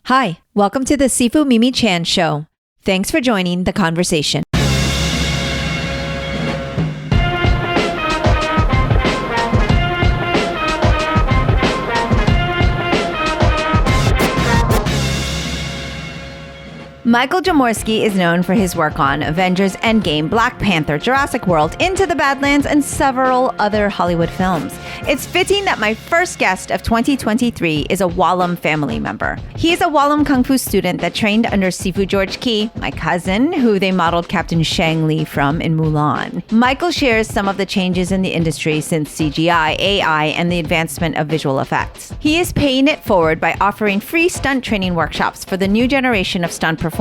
Hi, welcome to the Sifu Mimi Chan Show. Thanks for joining the conversation. Michael Jamorski is known for his work on Avengers, Endgame, Black Panther, Jurassic World, Into the Badlands, and several other Hollywood films. It's fitting that my first guest of 2023 is a Wallam family member. He is a Wallam Kung Fu student that trained under Sifu George Ki, my cousin, who they modeled Captain Shang Li from in Mulan. Michael shares some of the changes in the industry since CGI, AI, and the advancement of visual effects. He is paying it forward by offering free stunt training workshops for the new generation of stunt performers.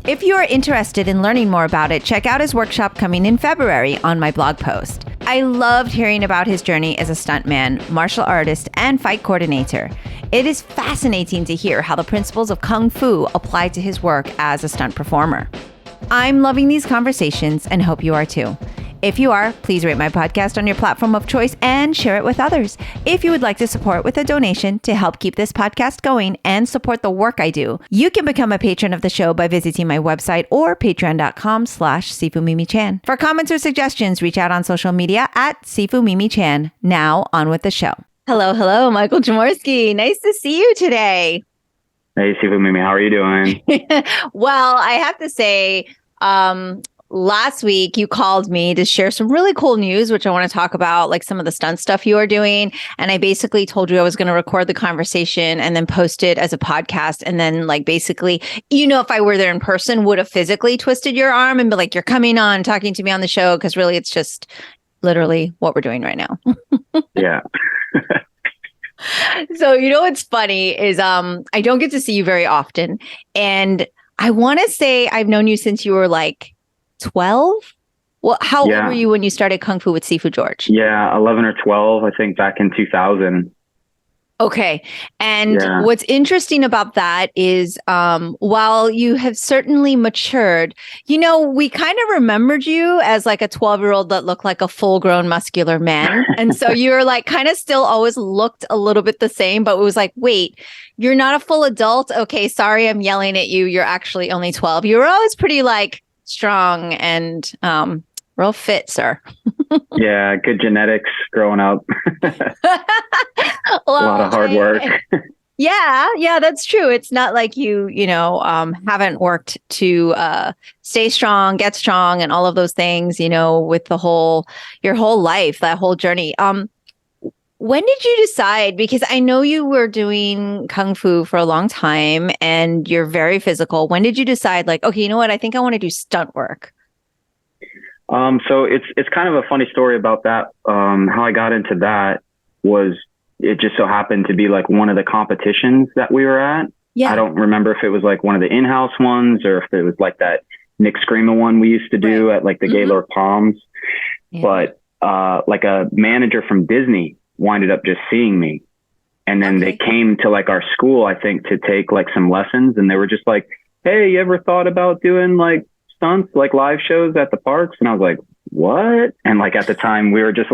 If you are interested in learning more about it, check out his workshop coming in February on my blog post. I loved hearing about his journey as a stuntman, martial artist, and fight coordinator. It is fascinating to hear how the principles of Kung Fu apply to his work as a stunt performer. I'm loving these conversations and hope you are too. If you are, please rate my podcast on your platform of choice and share it with others. If you would like to support with a donation to help keep this podcast going and support the work I do, you can become a patron of the show by visiting my website or patreon.com/SifuMimiChan. For comments or suggestions, reach out on social media at SifuMimiChan. Now on with the show. Hello, Michael Jamorski. Nice to see you today. Hey, Sifu Mimi, how are you doing? Well, I have to say, last week, you called me to share some really cool news, which I want to talk about, like some of the stunt stuff you are doing. And I basically told you I was going to record the conversation and then post it as a podcast. And then basically, if I were there in person, would have physically twisted your arm and be like, you're coming on, talking to me on the show. Because really, it's just literally what we're doing right now. Yeah. So, what's funny is I don't get to see you very often. And I want to say I've known you since you were 12? Well, how old were you when you started Kung Fu with Sifu George? Yeah, 11 or 12, I think, back in 2000. Okay. And what's interesting about that is while you have certainly matured, we kind of remembered you as like a 12-year-old that looked like a full-grown muscular man. And so you were kind of still always looked a little bit the same, but it was like, wait, you're not a full adult. Okay, sorry, I'm yelling at you. You're actually only 12. You were always pretty strong and real fit, sir. Yeah, good genetics growing up. A lot of hard work. Yeah, that's true. It's not like you haven't worked to stay strong, get strong, and all of those things, with your whole life, that whole journey. When did you decide? Because I know you were doing Kung Fu for a long time and you're very physical. When did you decide okay, you know what? I think I want to do stunt work. So it's kind of a funny story about that. How I got into that was it just so happened to be one of the competitions that we were at. Yeah. I don't remember if it was one of the in-house ones or if it was that Nick Screama one we used to do at the Gaylord Palms. Yeah. But a manager from Disney winded up just seeing me. And then they came to our school, I think, to take some lessons. And they were just like, hey, you ever thought about doing stunts, live shows at the parks? And I was like, what? And at the time we were just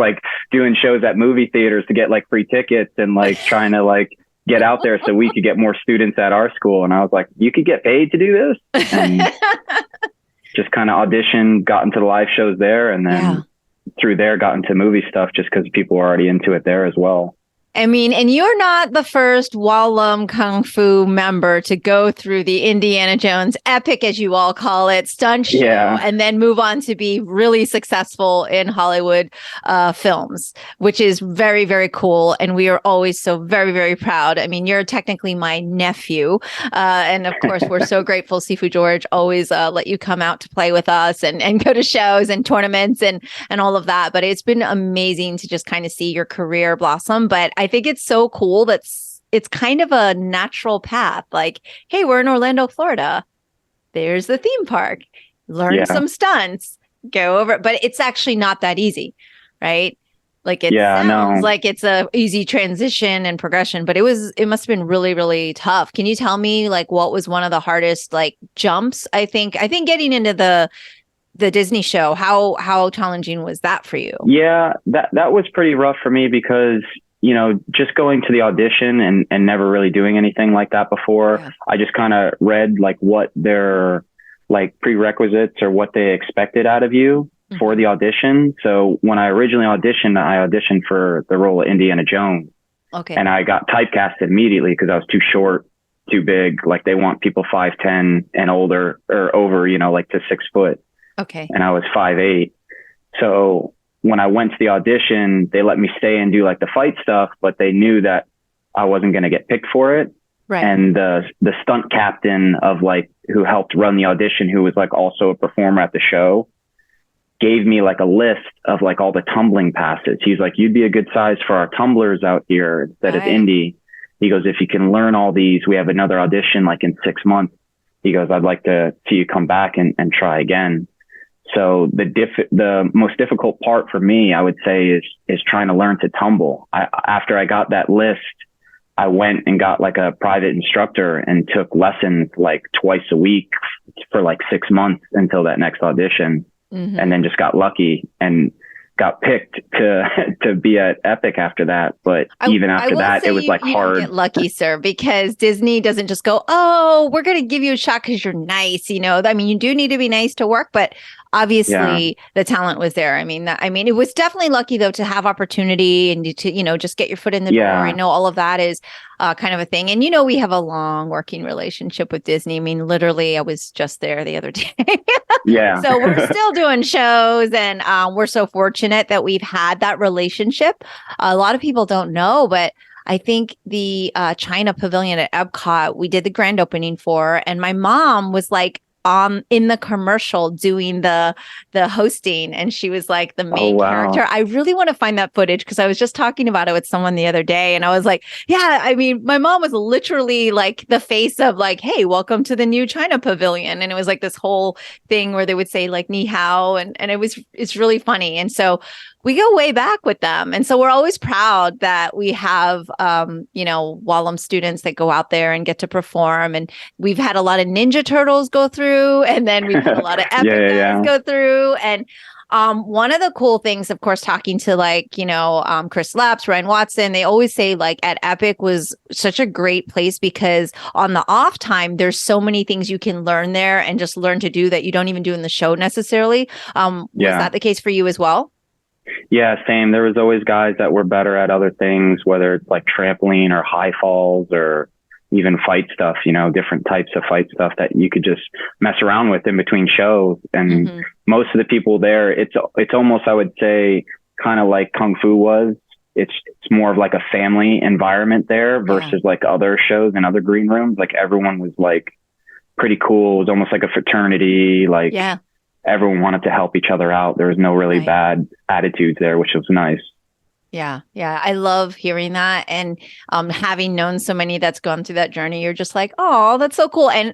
doing shows at movie theaters to get free tickets and trying to get out there so we could get more students at our school. And I was like, you could get paid to do this? And just kind of auditioned, got into the live shows there. And then through there got into movie stuff just because people were already into it there as well. I mean, and you're not the first Wallam Kung Fu member to go through the Indiana Jones epic, as you all call it, stunt show, and then move on to be really successful in Hollywood films, which is very, very cool. And we are always so very, very proud. I mean, you're technically my nephew. And of course, we're so grateful Sifu George always let you come out to play with us and go to shows and tournaments and all of that. But it's been amazing to just kind of see your career blossom. But I think it's so cool that it's kind of a natural path. Hey, we're in Orlando, Florida. There's the theme park. Learn some stunts. Go over. But it's actually not that easy, right? It sounds like it's a easy transition and progression, but it must have been really, really tough. Can you tell me what was one of the hardest jumps? I think getting into the Disney show, how challenging was that for you? Yeah, that was pretty rough for me because just going to the audition and never really doing anything like that before. Yeah. I just kind of read like what their like prerequisites or what they expected out of you for the audition. So when I originally auditioned, I auditioned for the role of Indiana Jones. Okay. And I got typecasted immediately because I was too short, too big. Like they want people 5'10" and older or over, like to 6 foot. Okay. And I was 5'8". So when I went to the audition, they let me stay and do like the fight stuff, but they knew that I wasn't going to get picked for it. Right. And the stunt captain of like, who helped run the audition, who was like also a performer at the show, gave me like a list of like all the tumbling passes. He's like, you'd be a good size for our tumblers out here instead of Indy. He goes, if you can learn all these, we have another audition like in 6 months. He goes, I'd like to see you come back and try again. So the most difficult part for me, I would say, is trying to learn to tumble. After I got that list, I went and got like a private instructor and took lessons like twice a week for like 6 months until that next audition. And then just got lucky and got picked to be at Epic after that. But even after that, it was like hard. You get lucky, sir, because Disney doesn't just go, oh, we're going to give you a shot because you're nice. I mean, you do need to be nice to work, but obviously the talent was there. I mean, it was definitely lucky though to have opportunity and to, just get your foot in the door. I know all of that is kind of a thing. And, we have a long working relationship with Disney. I mean, literally, I was just there the other day. Yeah. So we're still doing shows and we're so fortunate that we've had that relationship. A lot of people don't know, but I think the China Pavilion at Epcot, we did the grand opening for, and my mom was like, in the commercial doing the hosting, and she was like the main character. I really want to find that footage because I was just talking about it with someone the other day, and I was like, yeah, I mean, my mom was literally like the face of like, hey, welcome to the new China Pavilion, and it was like this whole thing where they would say like ni hao, and it's really funny, and so we go way back with them. And so we're always proud that we have, Wallum students that go out there and get to perform. And we've had a lot of Ninja Turtles go through, and then we've had a lot of Epic guys go through. And one of the cool things, of course, talking to Chris Lapps, Ryan Watson, they always say like at Epic was such a great place because on the off time, there's so many things you can learn there and just learn to do that you don't even do in the show necessarily. Was that the case for you as well? Yeah, same. There was always guys that were better at other things, whether it's like trampoline or high falls or even fight stuff, different types of fight stuff that you could just mess around with in between shows. And most of the people there, it's almost, I would say, kind of like Kung Fu was. It's more of like a family environment there versus like other shows and other green rooms. Like everyone was like pretty cool. It was almost like a fraternity. Like everyone wanted to help each other out. There was no really bad attitudes there, which was nice. Yeah. I love hearing that. And having known so many that's gone through that journey, you're just like, oh, that's so cool. And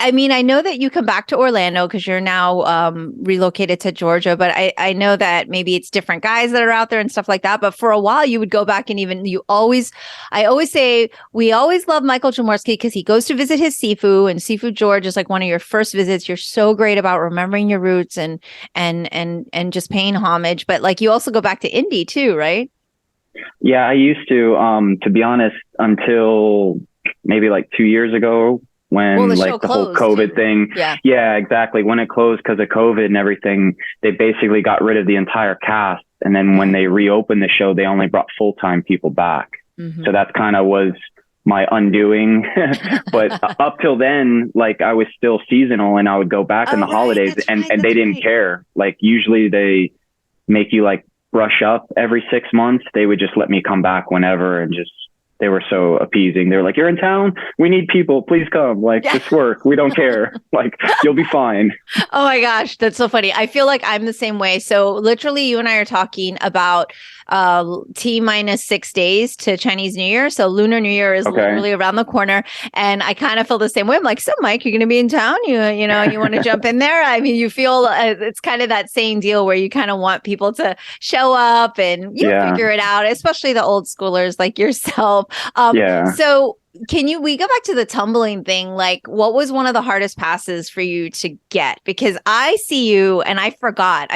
I mean, I know that you come back to Orlando because you're now relocated to Georgia, but I know that maybe it's different guys that are out there and stuff like that. But for a while, you would go back and I always say we always love Michael Jamorski because he goes to visit his Sifu, and Sifu George is like one of your first visits. You're so great about remembering your roots and just paying homage. But like you also go back to Indy too, right? Yeah, I used to be honest, until maybe like 2 years ago. When like the whole COVID thing. Yeah, exactly. When it closed because of COVID and everything, they basically got rid of the entire cast. And then when they reopened the show, they only brought full-time people back. So that kind of was my undoing. But up till then, like I was still seasonal and I would go back in the holidays and they didn't care. Like usually they make you like brush up every 6 months. They would just let me come back whenever and just, they were so appeasing. They were like, you're in town. We need people. Please come. Like, just work. We don't care. Like, you'll be fine. Oh my gosh. That's so funny. I feel like I'm the same way. So literally you and I are talking about T-minus 6 days to Chinese New Year. So Lunar New Year is literally around the corner. And I kind of feel the same way. I'm like, so Mike, you're going to be in town. You want to jump in there? I mean, you feel it's kind of that same deal where you kind of want people to show up and figure it out, especially the old schoolers like yourself. So we go back to the tumbling thing? Like, what was one of the hardest passes for you to get? Because I see you and I forgot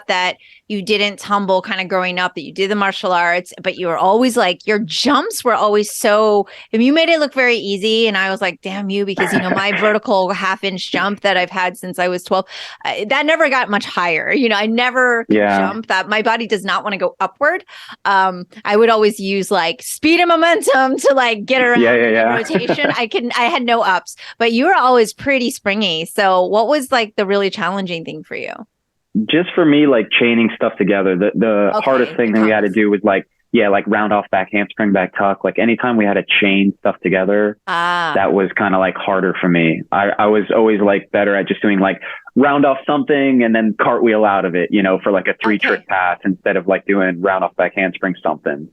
that you didn't tumble kind of growing up, that you did the martial arts, but you were always like, your jumps were always so, and you made it look very easy. And I was like, damn you, because, my vertical 1/2-inch jump that I've had since I was 12, that never got much higher. I never jump that. My body does not want to go upward. I would always use like speed and momentum to like get around rotation. I had no ups, but you were always pretty springy. So what was like the really challenging thing for you? Just for me, like chaining stuff together, the hardest thing that we had to do was like round off back handspring, back tuck. Like anytime we had to chain stuff together, that was kind of like harder for me. I was always like better at just doing like round off something and then cartwheel out of it, for like a 3-trick pass instead of like doing round off back handspring something.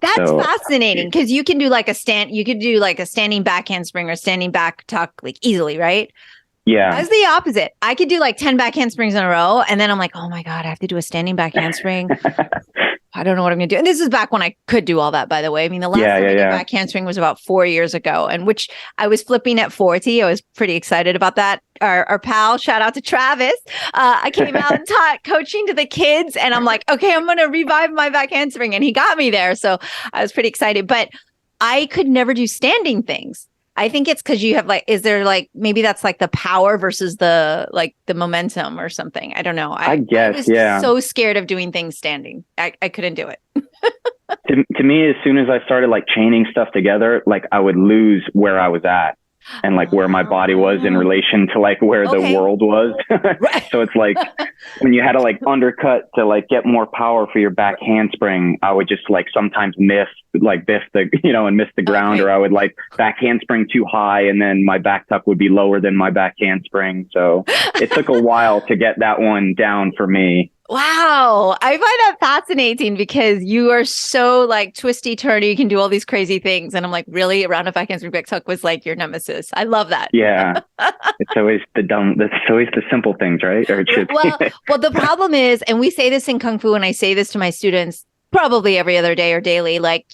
That's fascinating because you could do like a standing back handspring or standing back tuck like easily, right? Yeah. I was the opposite. I could do like 10 back handsprings in a row. And then I'm like, oh my God, I have to do a standing back handspring. I don't know what I'm going to do. And this is back when I could do all that, by the way. I mean, the last time I did back handspring was about 4 years ago, and which I was flipping at 40. I was pretty excited about that. Our pal, shout out to Travis. I came out and taught coaching to the kids, and I'm like, okay, I'm going to revive my back handspring. And he got me there. So I was pretty excited, but I could never do standing things. I think it's because you have like, is there like, maybe that's like the power versus the momentum or something. I don't know. I guess, I was so scared of doing things standing. I couldn't do it. to me, as soon as I started like chaining stuff together, like I would lose where I was at and like where my body was in relation to like where the world was. So it's like when you had to like undercut to like get more power for your back handspring, I would just like sometimes biff the, and miss the ground, or I would like back handspring too high and then my back tuck would be lower than my back handspring. So it took a while to get that one down for me. Wow. I find that fascinating because you are so like twisty turny. You can do all these crazy things. And I'm like, really? A round of back handspring back tuck was like your nemesis. I love that. Yeah. It's always the simple things, right? Or it should well, the problem is, and we say this in Kung Fu, and I say this to my students probably every other day or daily, like,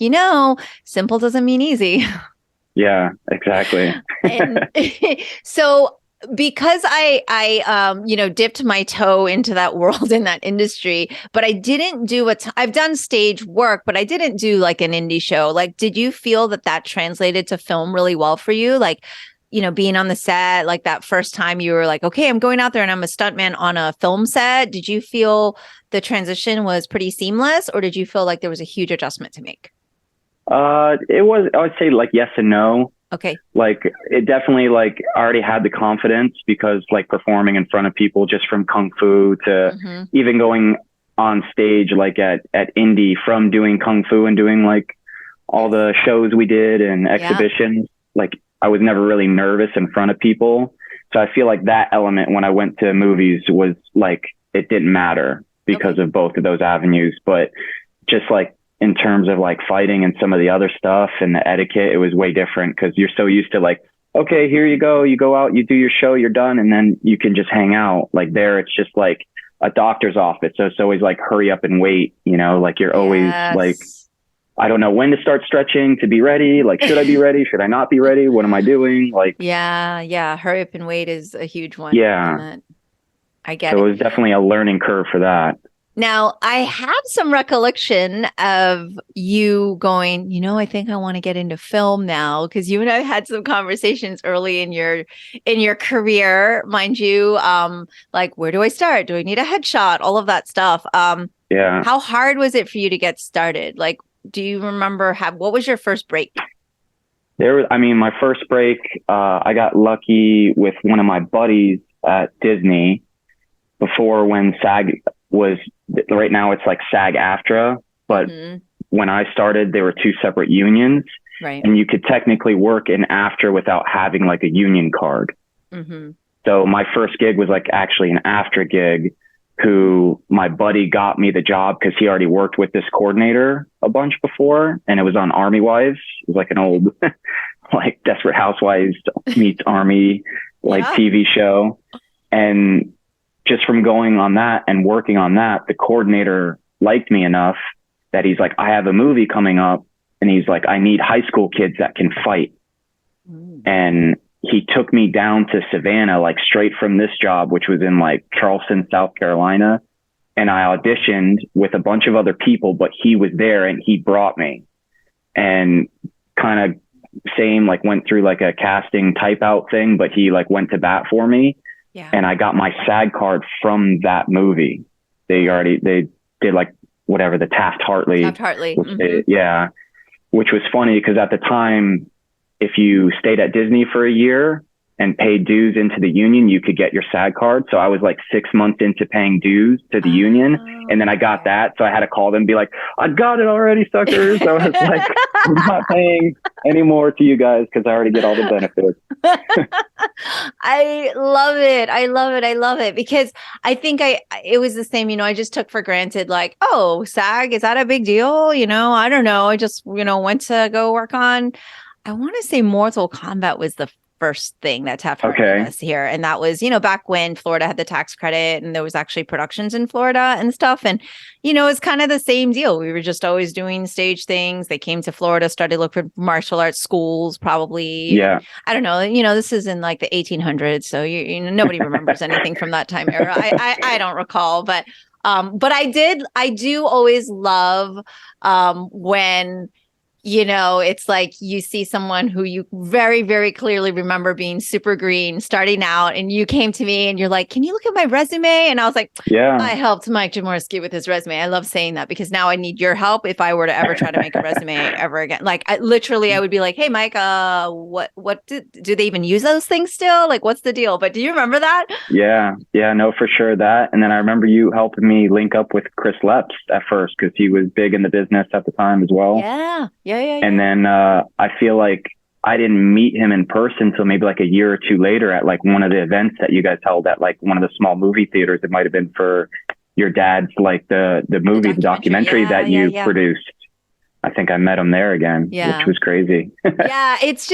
simple doesn't mean easy. Yeah, exactly. And so because I dipped my toe into that world, in that industry, but I didn't do I've done stage work, but I didn't do like an indie show. Like, did you feel that translated to film really well for you? Like, being on the set, like that first time you were like, okay, I'm going out there and I'm a stuntman on a film set. Did you feel the transition was pretty seamless, or did you feel like there was a huge adjustment to make? It was, I would say like yes and no. Okay. Like it definitely like I already had the confidence because like performing in front of people just from Kung Fu to even going on stage like at Indie, from doing Kung Fu and doing like all the shows we did and exhibitions, like I was never really nervous in front of people. So I feel like that element when I went to movies was like, it didn't matter because of both of those avenues. But just like in terms of like fighting and some of the other stuff and the etiquette, it was way different because you're so used to like, okay, here you go out, you do your show, you're done. And then you can just hang out. Like there, it's just like a doctor's office. So it's always like, hurry up and wait, like you're always like, I don't know when to start stretching to be ready. Like, should I be ready? Should I not be ready? What am I doing? Like, yeah. Hurry up and wait is a huge one. Yeah. I get it. So it was definitely a learning curve for that. Now, I have some recollection of you going, I think I want to get into film now, because you and I had some conversations early in your career, mind you, like, where do I start? Do I need a headshot? All of that stuff. How hard was it for you to get started? Like, do you remember what was your first break? My first break, I got lucky with one of my buddies at Disney before when SAG was, right now it's like SAG-AFTRA, but when I started, there were two separate unions, right? And you could technically work in AFTRA without having like a union card. So my first gig was like actually an AFTRA gig, who my buddy got me the job because he already worked with this coordinator a bunch before, and it was on Army Wives. It was like an old like Desperate Housewives meets Army TV show. And just from going on that and working on that, the coordinator liked me enough that he's like, I have a movie coming up, and he's like, I need high school kids that can fight. And he took me down to Savannah, like straight from this job, which was in like Charleston, South Carolina. And I auditioned with a bunch of other people, but he was there and he brought me, and kind of same, like went through like a casting type out thing, but he like went to bat for me. Yeah. And I got my SAG card from that movie. They did like whatever, the Taft-Hartley. Mm-hmm. Which was funny because at the time, if you stayed at Disney for a year and paid dues into the union, you could get your SAG card. So I was like 6 months into paying dues to the union. And then I got that. So I had to call them and be like, I got it already, suckers. I was like, I'm not paying anymore to you guys because I already get all the benefits. I love it. I love it. I love it because I think it was the same, I just took for granted, like, oh, SAG, is that a big deal? I don't know. I just, went to go work on, I want to say Mortal Kombat was the first thing that Taft-Hartley us here. And that was, back when Florida had the tax credit and there was actually productions in Florida and stuff. And, it's kind of the same deal. We were just always doing stage things. They came to Florida, started looking for martial arts schools, probably. Yeah. I don't know. This is in like the 1800s. So, nobody remembers anything from that time era. I don't recall, but I do always love when it's like you see someone who you very, very clearly remember being super green starting out, and you came to me and you're like, can you look at my resume? And I was like, yeah, I helped Mike Jamorski with his resume. I love saying that because now I need your help if I were to ever try to make a resume ever again. Like I would be like, hey, Mike, what do they even use those things still? Like, what's the deal? But do you remember that? Yeah, no, for sure that. And then I remember you helping me link up with Chris Leps at first because he was big in the business at the time as well. Yeah. And then I feel like I didn't meet him in person until maybe like a year or two later at like one of the events that you guys held at like one of the small movie theaters. It might have been for your dad's, like the movie, the documentary that you produced. I think I met him there again, which was crazy. Yeah, it's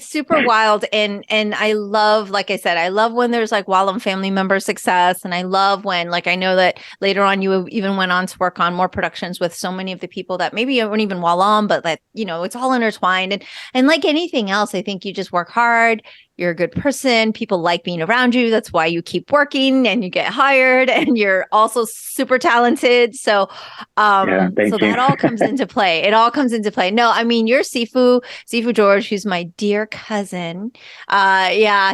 super wild. And I love, like I said, I love when there's like Wallem family member success. And I love when, like, I know that later on you even went on to work on more productions with so many of the people that maybe you weren't even Wallem, but that, it's all intertwined. And like anything else, I think you just work hard. You're a good person. People like being around you. That's why you keep working and you get hired, and you're also super talented. So, that all comes into play. It all comes into play. No, I mean, you're Sifu George, who's my dear cousin.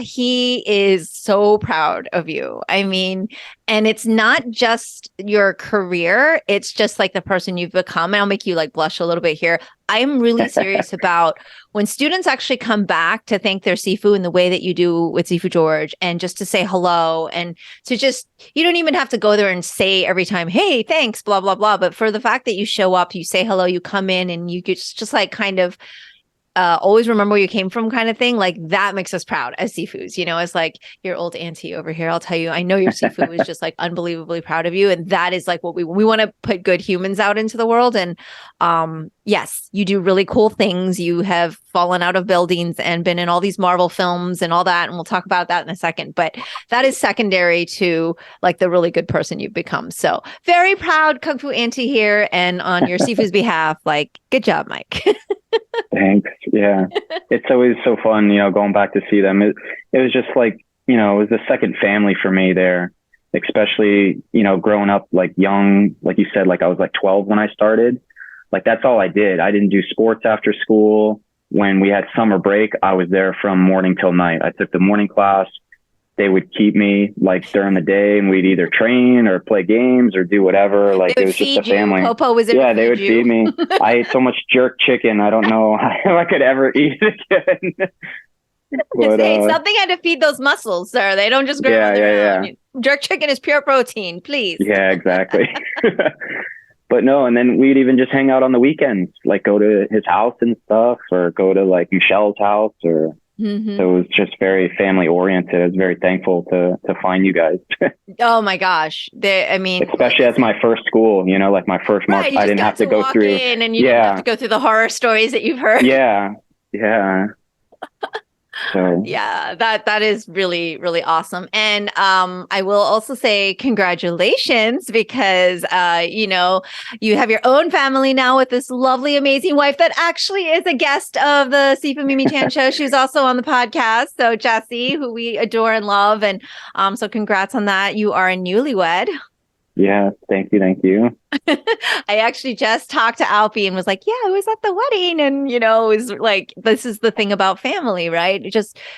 He is so proud of you. I mean, and it's not just your career. It's just like the person you've become. And I'll make you like blush a little bit here. I'm really serious about when students actually come back to thank their Sifu in the way that you do with Sifu George, and just to say hello, and to just, you don't even have to go there and say every time, hey, thanks, blah, blah, blah. But for the fact that you show up, you say hello, you come in, and you just like kind of always remember where you came from kind of thing. Like that makes us proud as Sifus, as like your old auntie over here. I'll tell you, I know your Sifu is just like unbelievably proud of you. And that is like what we want to put good humans out into the world. And yes, you do really cool things. You have fallen out of buildings and been in all these Marvel films and all that. And we'll talk about that in a second, but that is secondary to like the really good person you've become. So very proud Kung Fu auntie here. And on your Sifu's behalf, like, good job, Mike. Thanks. Yeah. It's always so fun, going back to see them. It was just like, it was the second family for me there, especially, growing up like young, like you said, like I was like 12 when I started. Like that's all I did. I didn't do sports after school. When we had summer break, I was there from morning till night. I took the morning class. They would keep me like during the day, and we'd either train or play games or do whatever. Like it was just a family. Popo was there. Yeah, they would feed me. I ate so much jerk chicken. I don't know if I could ever eat it again. But, something had to feed those muscles, sir. They don't just grow on their own. Jerk chicken is pure protein, please. Yeah, exactly. But no, and then we'd even just hang out on the weekends, like go to his house and stuff, or go to like Michelle's house, or. Mm-hmm. So it was just very family oriented. I was very thankful to find you guys. Oh my gosh. Especially as my first school, like my first mark, I didn't have to go through. And you didn't have to go through the horror stories that you've heard. Yeah. So yeah, that is really, really awesome. And I will also say congratulations because you have your own family now with this lovely, amazing wife that actually is a guest of the Sifu Mimi Chan show. She's also on the podcast. So Jessie, who we adore and love. And so congrats on that. You are a newlywed. yeah, thank you. I actually just talked to Alfie and was like, yeah, I was at the wedding. And, it was like, this is the thing about family, right?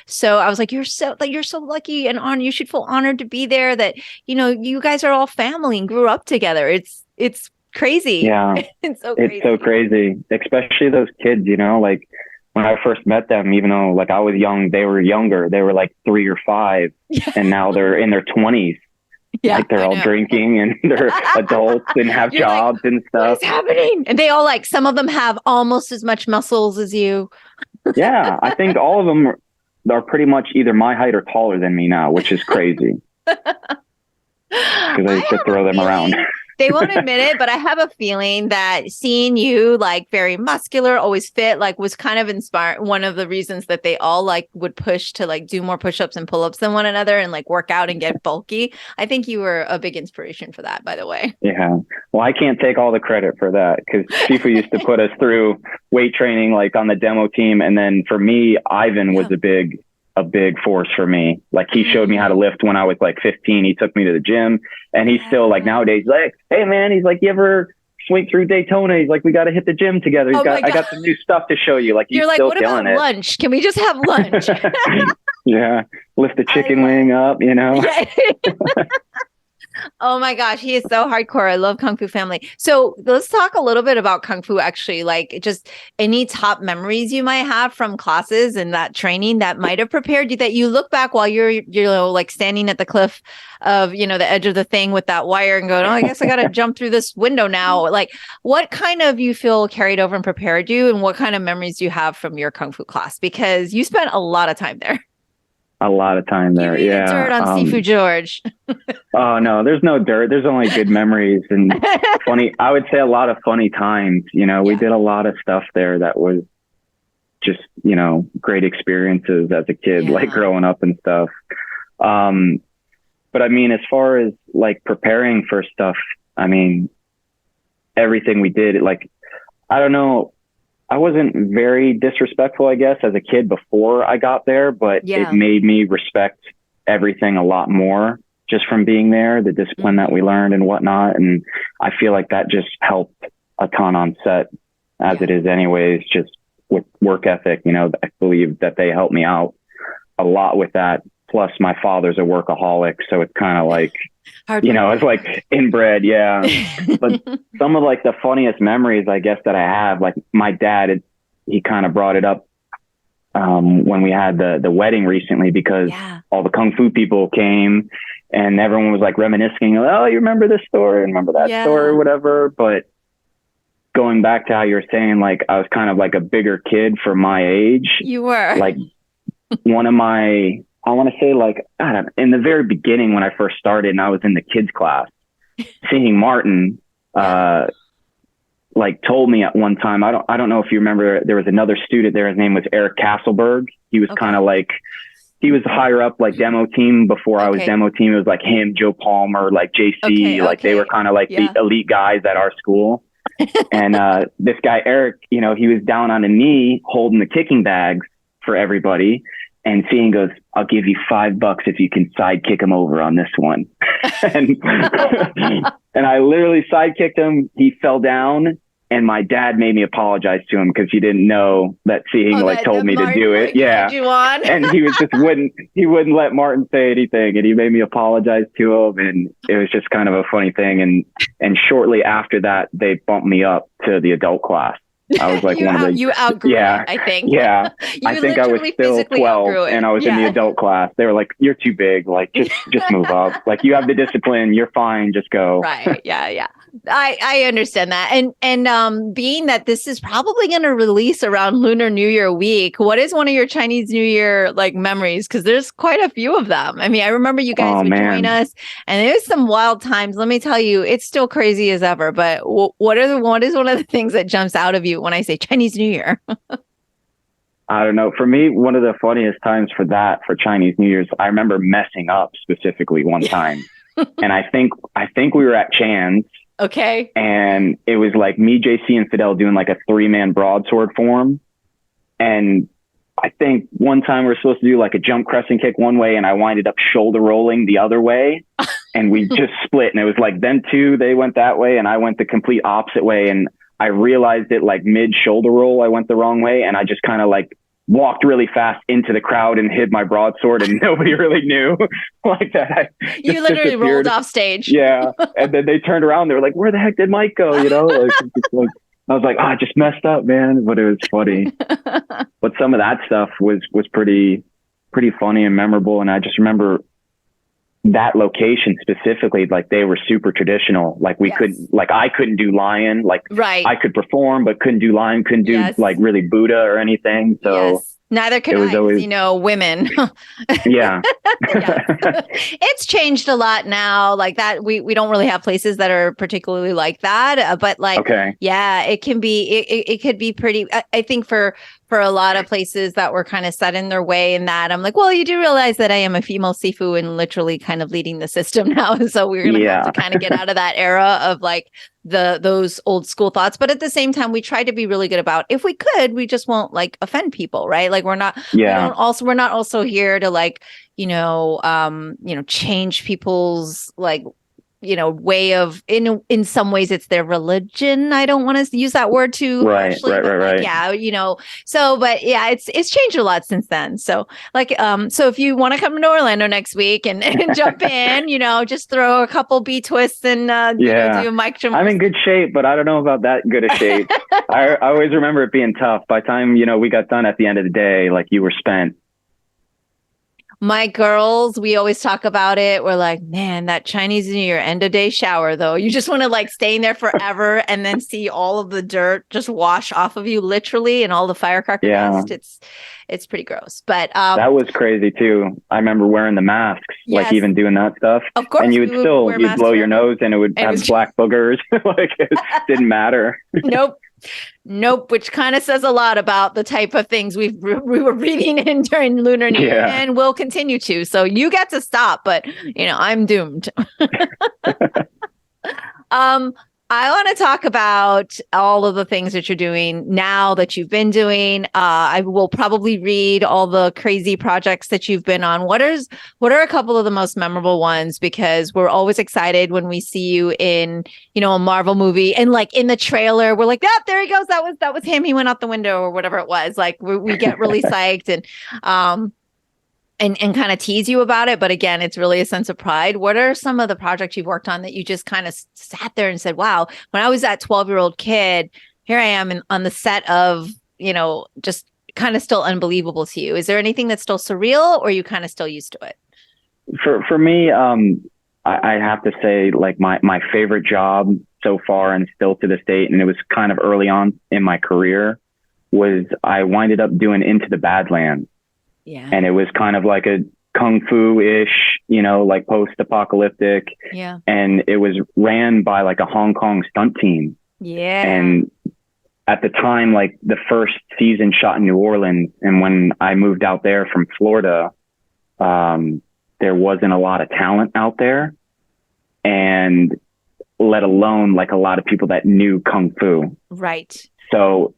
So I was like, you're so lucky and honored. You should feel honored to be there that, you guys are all family and grew up together. It's crazy. Yeah. It's so crazy. It's so crazy, especially those kids, like when I first met them, even though like I was young, they were younger. They were like 3 or 5 and now they're in their 20s. Yeah, like they're all drinking and they're adults and have jobs and stuff. What's happening? And they all some of them have almost as much muscles as you. Yeah, I think all of them are pretty much either my height or taller than me now, which is crazy. Because I used to throw them around. They won't admit it, but I have a feeling that seeing you very muscular, always fit, was kind of inspired. One of the reasons that they all would push to do more push-ups and pull-ups than one another and work out and get bulky. I think you were a big inspiration for that, by the way. Yeah. Well, I can't take all the credit for that because Shifu used to put us through weight training on the demo team. And then for me, Ivan was a big force for me. He showed me how to lift when I was 15. He took me to the gym and he's still nowadays hey man, he's you ever swing through Daytona? He's we got to hit the gym together. I got some new stuff to show you. You're still what about it. Lunch? Can we just have lunch? Yeah. Lift the chicken wing up, Yeah. Oh my gosh, he is so hardcore. I love Kung Fu Family. So let's talk a little bit about Kung Fu, actually, just any top memories you might have from classes and that training that might have prepared you, that you look back while you're standing at the cliff of, the edge of the thing with that wire and going, oh, I guess I got to jump through this window now. What kind of you feel carried over and prepared you, and what kind of memories do you have from your Kung Fu class? Because you spent a lot of time there. A lot of time there. You made dirt on Sifu George. Oh no, there's no dirt. There's only good memories and funny. I would say a lot of funny times. We did a lot of stuff there that was just, great experiences as a kid, growing up and stuff. But I mean, as far as preparing for stuff, I mean, everything we did, I don't know. I wasn't very disrespectful, I guess, as a kid before I got there, but it made me respect everything a lot more just from being there, the discipline that we learned and whatnot. And I feel like that just helped a ton on set as it is anyways, just with work ethic. I believe that they helped me out a lot with that. Plus my father's a workaholic. So it's kind of it's inbred. Yeah. But some of the funniest memories, I guess, that I have, my dad, he kind of brought it up when we had the wedding recently, because all the Kung Fu people came and everyone was reminiscing, oh, you remember this story and remember that story or whatever. But going back to how you were saying, I was kind of a bigger kid for my age. You were one of my, I want to say I don't know, in the very beginning when I first started and I was in the kids class, seeing Martin, told me at one time, I don't know if you remember, there was another student there. His name was Eric Castleberg. He was kind of he was higher up demo team before I was demo team. It was him, Joe Palmer, JC, they were kind of the elite guys at our school. And this guy, Eric, he was down on a knee holding the kicking bags for everybody. And seeing goes, I'll give you $5 if you can sidekick him over on this one. and I literally sidekicked him. He fell down. And my dad made me apologize to him because he didn't know that Seeing told me to do it. Yeah. You on? And he was he wouldn't let Martin say anything. And he made me apologize to him. And it was just kind of a funny thing. And shortly after that, they bumped me up to the adult class. I was you outgrew it, I think. Yeah. I think I was still 12 and I was in the adult class. They were like, you're too big. Just move up. You have the discipline. You're fine. Just go. Right. Yeah. I understand that. And being that this is probably going to release around Lunar New Year week, what is one of your Chinese New Year memories? Because there's quite a few of them. I mean, I remember you guys would join us and there's some wild times. Let me tell you, it's still crazy as ever. But what is one of the things that jumps out of you when I say Chinese New Year? I don't know. For me, one of the funniest times for Chinese New Year's, I remember messing up specifically one time. And I think we were at Chan's. Okay. And it was like me, JC, and Fidel doing like a 3-man broadsword form. And I think one time we were supposed to do like a jump crescent kick one way, and I winded up shoulder rolling the other way. And we just split. And it was like them two, they went that way, and I went the complete opposite way. And I realized it like mid shoulder roll, I went the wrong way, and I just kind of like walked really fast into the crowd and hid my broadsword, and nobody really knew like that. You literally rolled off stage. Yeah. And then they turned around. They were like, where the heck did Mike go? You know, like I was like, I just messed up, man. But it was funny. But some of that stuff was pretty funny and memorable. And I just remember that location specifically, like they were super traditional. Like we couldn't, like I couldn't do lion, like I could perform, but couldn't do lion, couldn't do like really Buddha or anything. So neither could I, always, you know, women. Yeah. It's changed a lot now. Like that, we don't really have places that are particularly like that. But like, it can be, it could be pretty, I think for a lot of places that were kind of set in their way in that, I'm like, well, you do realize that I am a female Sifu and literally kind of leading the system now. So we're going to have to kind of get out of that era of like those old school thoughts. But at the same time, we try to be really good about, if we could, we just won't like offend people, right? Like we're not, we're not also here to like, change people's like, way of, in some ways it's their religion. I don't want to use that word too harshly, right. Yeah, so, but yeah, it's changed a lot since then. So like, so if you want to come to Orlando next week and jump in, just throw a couple B twists and do a mic Jamorski. I'm in good shape, but I don't know about that good a shape. I always remember it being tough. By the time, we got done at the end of the day, like you were spent. My girls, we always talk about it. We're like, man, that Chinese New Year end of day shower, though. You just want to like stay in there forever and then see all of the dirt just wash off of you, literally, and all the firecracker dust. It's pretty gross. But that was crazy too. I remember wearing the masks, like even doing that stuff. Of course, and you'd blow your nose and it would have black boogers. Like it didn't matter. Nope, which kind of says a lot about the type of things we were reading in during Lunar New Year and will continue to. So you get to stop, but I'm doomed. I want to talk about all of the things that you're doing now that you've been doing. I will probably read all the crazy projects that you've been on. What are a couple of the most memorable ones? Because we're always excited when we see you in, a Marvel movie, and like in the trailer, we're like, there he goes. That was him. He went out the window or whatever it was. Like we get really psyched and kind of tease you about it. But again, it's really a sense of pride. What are some of the projects you've worked on that you just kind of sat there and said, wow, when I was that 12-year-old kid, here I am on the set of, just kind of still unbelievable to you. Is there anything that's still surreal, or are you kind of still used to it? For me, I have to say like my favorite job so far, and still to this date, and it was kind of early on in my career, was I winded up doing Into the Badlands. Yeah. And it was kind of like a kung fu-ish, like post-apocalyptic. Yeah. And it was ran by like a Hong Kong stunt team. Yeah. And at the time, like the first season shot in New Orleans. And when I moved out there from Florida, there wasn't a lot of talent out there. And let alone like a lot of people that knew kung fu. Right. So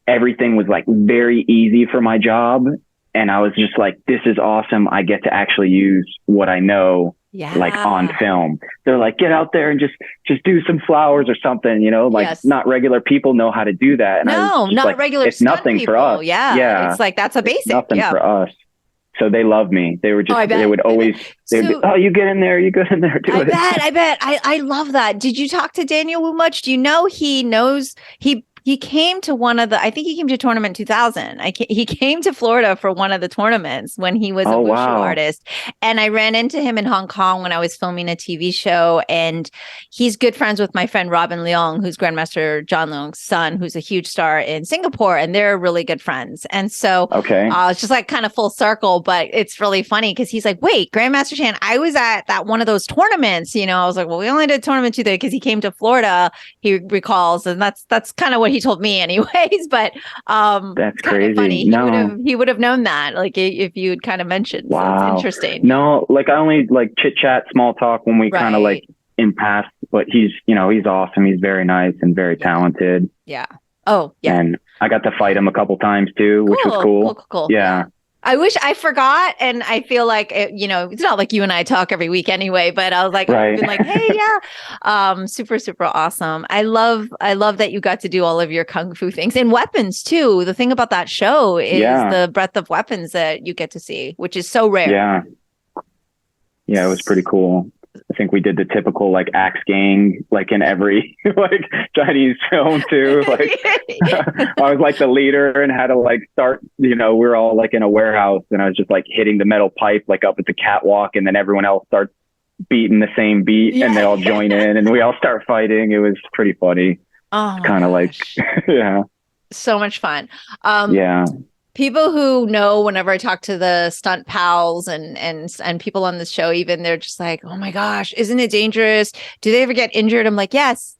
everything was like very easy for my job. And I was just like, this is awesome. I get to actually use what I know, like on film. They're like, get out there and just do some flowers or something, not regular people know how to do that. And no, not like, regular. It's nothing people. for us. Yeah. It's like, that's a basic. It's nothing for us. So they love me. They were just, they would always, they'd be, oh, you get in there, do it. I bet. I love that. Did you talk to Daniel Wu much? Do you know he knows, he came to I think he came to Tournament 2000. He came to Florida for one of the tournaments when he was a wushu artist. And I ran into him in Hong Kong when I was filming a TV show. And he's good friends with my friend Robin Leong, who's Grandmaster John Leong's son, who's a huge star in Singapore. And they're really good friends. And so it's just like kind of full circle. But it's really funny because he's like, wait, Grandmaster Chan, I was at that one of those tournaments. I was like, well, we only did tournament 2 there because he came to Florida, he recalls. And that's kind of what he told me anyways, but That's kind of crazy. funny. No. He would have known that, like if you had kind of mentioned. Wow. So it's interesting. No, like I only like chit chat, small talk when we kind of like in past, but he's awesome. He's very nice and very talented. Yeah. Oh, yeah. And I got to fight him a couple times too, which was cool. Cool. Yeah. I wish I forgot. And I feel like, it's not like you and I talk every week anyway, but I was like, I've been like, hey, yeah. Super, super awesome. I love that you got to do all of your Kung Fu things and weapons too. The thing about that show is the breadth of weapons that you get to see, which is so rare. Yeah. Yeah, it was pretty cool. I think we did the typical like axe gang, like in every like Chinese film too. Like I was like the leader and had to like start, we were all like in a warehouse and I was just like hitting the metal pipe like up at the catwalk and then everyone else starts beating the same beat and they all join in and we all start fighting. It was pretty funny. Oh, kind of like, yeah. So much fun. Yeah. People who know, whenever I talk to the stunt pals and people on this show, even they're just like, oh my gosh, isn't it dangerous? Do they ever get injured? I'm like, yes,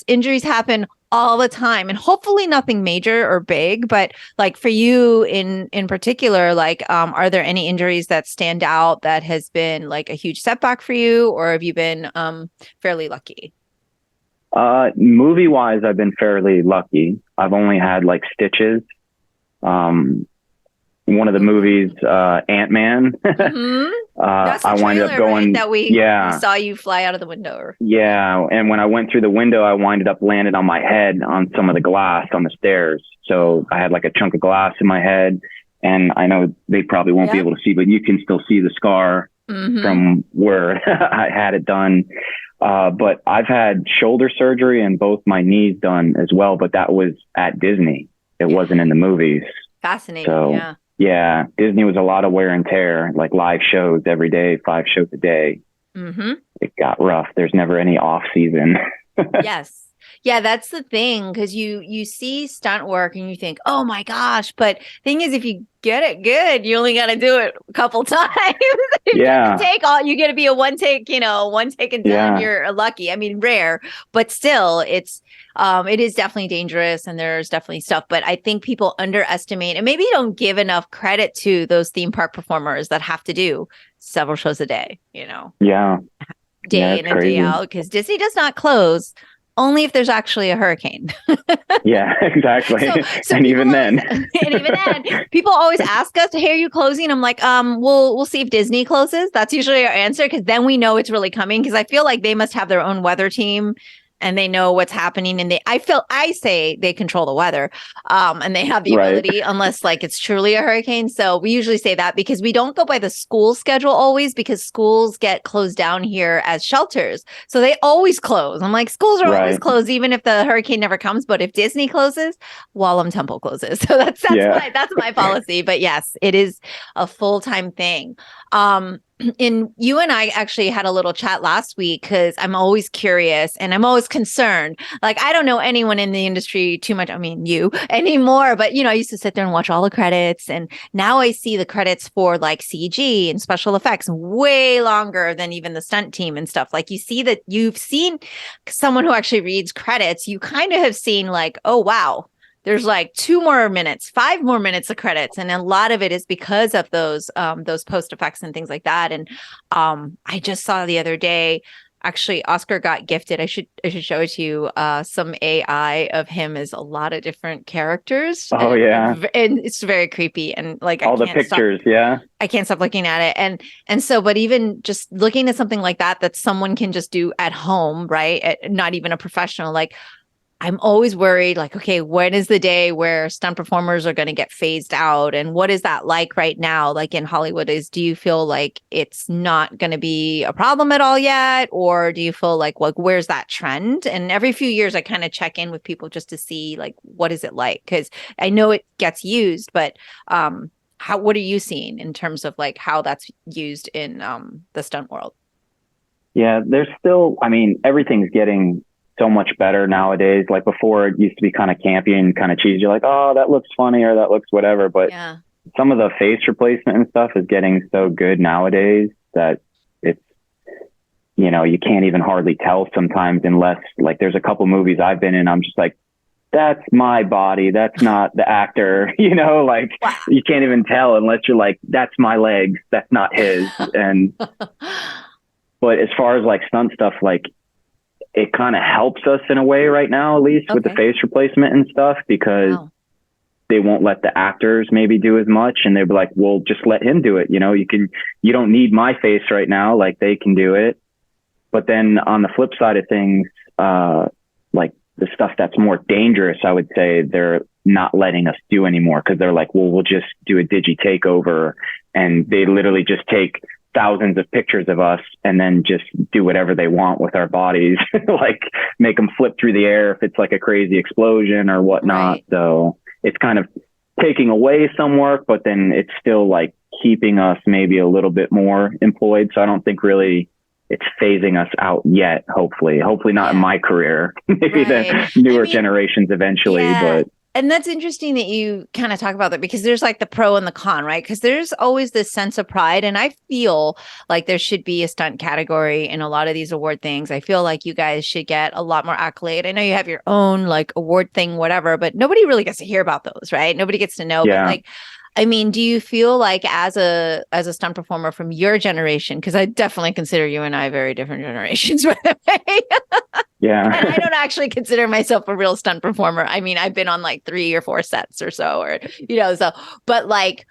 injuries happen all the time and hopefully nothing major or big, but like for you in particular, like, are there any injuries that stand out that has been like a huge setback for you, or have you been fairly lucky? Movie wise, I've been fairly lucky. I've only had like stitches. One of the movies, Ant-Man, That's the I wound up going, right, that we saw you fly out of the window. Yeah. And when I went through the window, I winded up landed on my head on some of the glass on the stairs. So I had like a chunk of glass in my head, and I know they probably won't be able to see, but you can still see the scar from where I had it done. But I've had shoulder surgery and both my knees done as well, but that was at Disney. It wasn't in the movies. Fascinating. So, yeah, Disney was a lot of wear and tear, like live shows every day, 5 shows a day. It got rough. There's never any off season. Yes. Yeah, that's the thing, because you see stunt work and you think, oh my gosh, but thing is, if you get it good, you only got to do it a couple times. You get to be a one take and done. You're lucky. I mean, rare, but still, it is definitely dangerous, and there's definitely stuff. But I think people underestimate and maybe don't give enough credit to those theme park performers that have to do several shows a day. Day in and day out, because Disney does not close. Only if there's actually a hurricane. Yeah, exactly. And even then, people always ask us, "Hey, are you closing?" I'm like, we'll see if Disney closes. That's usually our answer, because then we know it's really coming. Because I feel like they must have their own weather team, and they know what's happening. And I say they control the weather, and they have the ability, unless like it's truly a hurricane. So we usually say that because we don't go by the school schedule always, because schools get closed down here as shelters. So they always close. I'm like, schools are always closed, even if the hurricane never comes. But if Disney closes, Wallam Temple closes. So that's my policy. But yes, it is a full-time thing. And you and I actually had a little chat last week, because I'm always curious and I'm always concerned. Like, I don't know anyone in the industry too much. I mean, you anymore, but I used to sit there and watch all the credits. And now I see the credits for like CG and special effects way longer than even the stunt team and stuff. Like, you see that you've seen someone who actually reads credits. You kind of have seen like, oh, wow, there's like 2 more minutes, 5 more minutes of credits. And a lot of it is because of those post effects and things like that. And I just saw the other day, actually, Oscar got gifted. I should show it to you. Some AI of him as a lot of different characters. Oh, yeah. And it's very creepy. And like, all the pictures. I can't stop looking at it. And so, but even just looking at something like that someone can just do at home, right? Not even a professional, like, I'm always worried, like, okay, when is the day where stunt performers are going to get phased out? And what is that like right now? Like in Hollywood, do you feel like it's not going to be a problem at all yet? Or do you feel like where's that trend? And every few years, I kind of check in with people just to see, like, what is it like? Because I know it gets used, but what are you seeing in terms of like how that's used in the stunt world? Yeah, there's still, everything's getting so much better nowadays. Like before, it used to be kind of campy and kind of cheesy. You're like, oh, that looks funny or that looks whatever. But some of the face replacement and stuff is getting so good nowadays that it's, you can't even hardly tell sometimes, unless like there's a couple movies I've been in. I'm just like, that's my body. That's not the actor, like Wow. you can't even tell unless you're like, that's my legs. That's not his. And, but as far as like stunt stuff, like it kind of helps us in a way right now, at least with the face replacement and stuff, because they won't let the actors maybe do as much. And they'll be like, well, just let him do it. You don't need my face right now. Like they can do it. But then on the flip side of things, like the stuff that's more dangerous, I would say they're not letting us do anymore. Cause they're like, well, we'll just do a digi takeover. And they literally just take thousands of pictures of us and then just do whatever they want with our bodies, like make them flip through the air if it's like a crazy explosion or whatnot. Right. So it's kind of taking away some work, but then it's still like keeping us maybe a little bit more employed. So I don't think really it's phasing us out yet. Hopefully not in my career, maybe the newer generations eventually, but. And that's interesting that you kind of talk about that, because there's like the pro and the con, right? Because there's always this sense of pride. And I feel like there should be a stunt category in a lot of these award things. I feel like you guys should get a lot more accolade. I know you have your own like award thing, whatever, but nobody really gets to hear about those, right? Nobody gets to know. Yeah. But like, I mean, do you feel like as a stunt performer from your generation, because I definitely consider you and I very different generations, by the way. Yeah. And I don't actually consider myself a real stunt performer. I mean, I've been on like 3 or 4 sets or so, but like,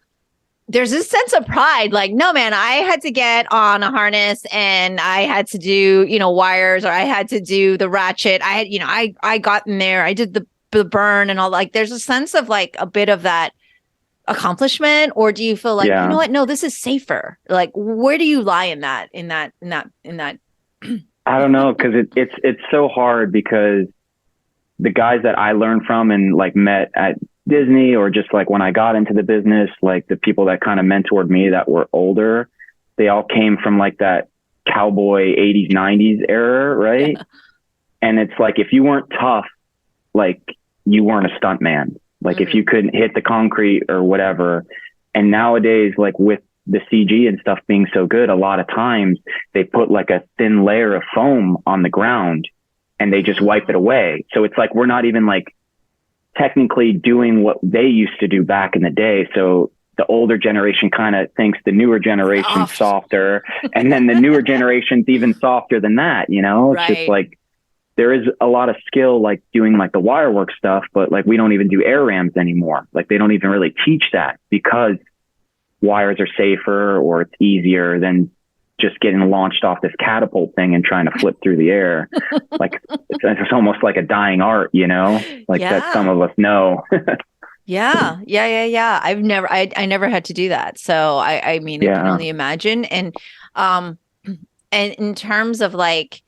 there's this sense of pride. Like, no, man, I had to get on a harness and I had to do, wires, or I had to do the ratchet. I had, I got in there, I did the burn and all. Like, there's a sense of like a bit of that accomplishment, or do you feel like, you know what? No, this is safer. Like, where do you lie in that? I don't know, because it's so hard, because the guys that I learned from and like met at Disney, or just like when I got into the business, like the people that kind of mentored me that were older, they all came from like that cowboy 80s, 90s era, right? Yeah. And it's like, if you weren't tough, like you weren't a stuntman. Like if you couldn't hit the concrete or whatever. And nowadays, like with the CG and stuff being so good, a lot of times they put like a thin layer of foam on the ground and they just wipe it away. So it's like, we're not even like technically doing what they used to do back in the day. So the older generation kind of thinks the newer generation's softer, and then the newer generation's even softer than that. It's just like, there is a lot of skill, like doing like the wire work stuff, but like we don't even do air rams anymore. Like they don't even really teach that, because wires are safer, or it's easier than just getting launched off this catapult thing and trying to flip through the air. Like it's almost like a dying art, like that some of us know. Yeah. I never had to do that. So I mean, I can only imagine. And in terms of like,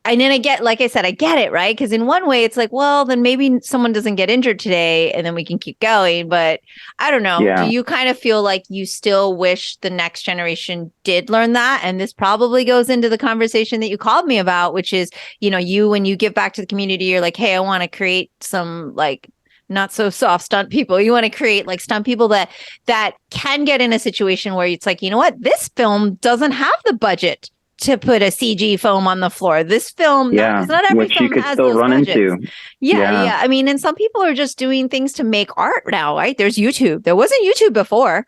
and then like I said, I get it, right? Because in one way, it's like, well, then maybe someone doesn't get injured today and then we can keep going. But I don't know. Yeah. Do you kind of feel like you still wish the next generation did learn that? And this probably goes into the conversation that you called me about, which is, when you give back to the community, you're like, hey, I want to create some like not so soft stunt people. You want to create like stunt people that can get in a situation where it's like, you know what? This film doesn't have the budget to put a CG foam on the floor. This film, not every which film you could has still those run budgets. into. Yeah. I mean, and some people are just doing things to make art now, right? There's YouTube. There wasn't YouTube before.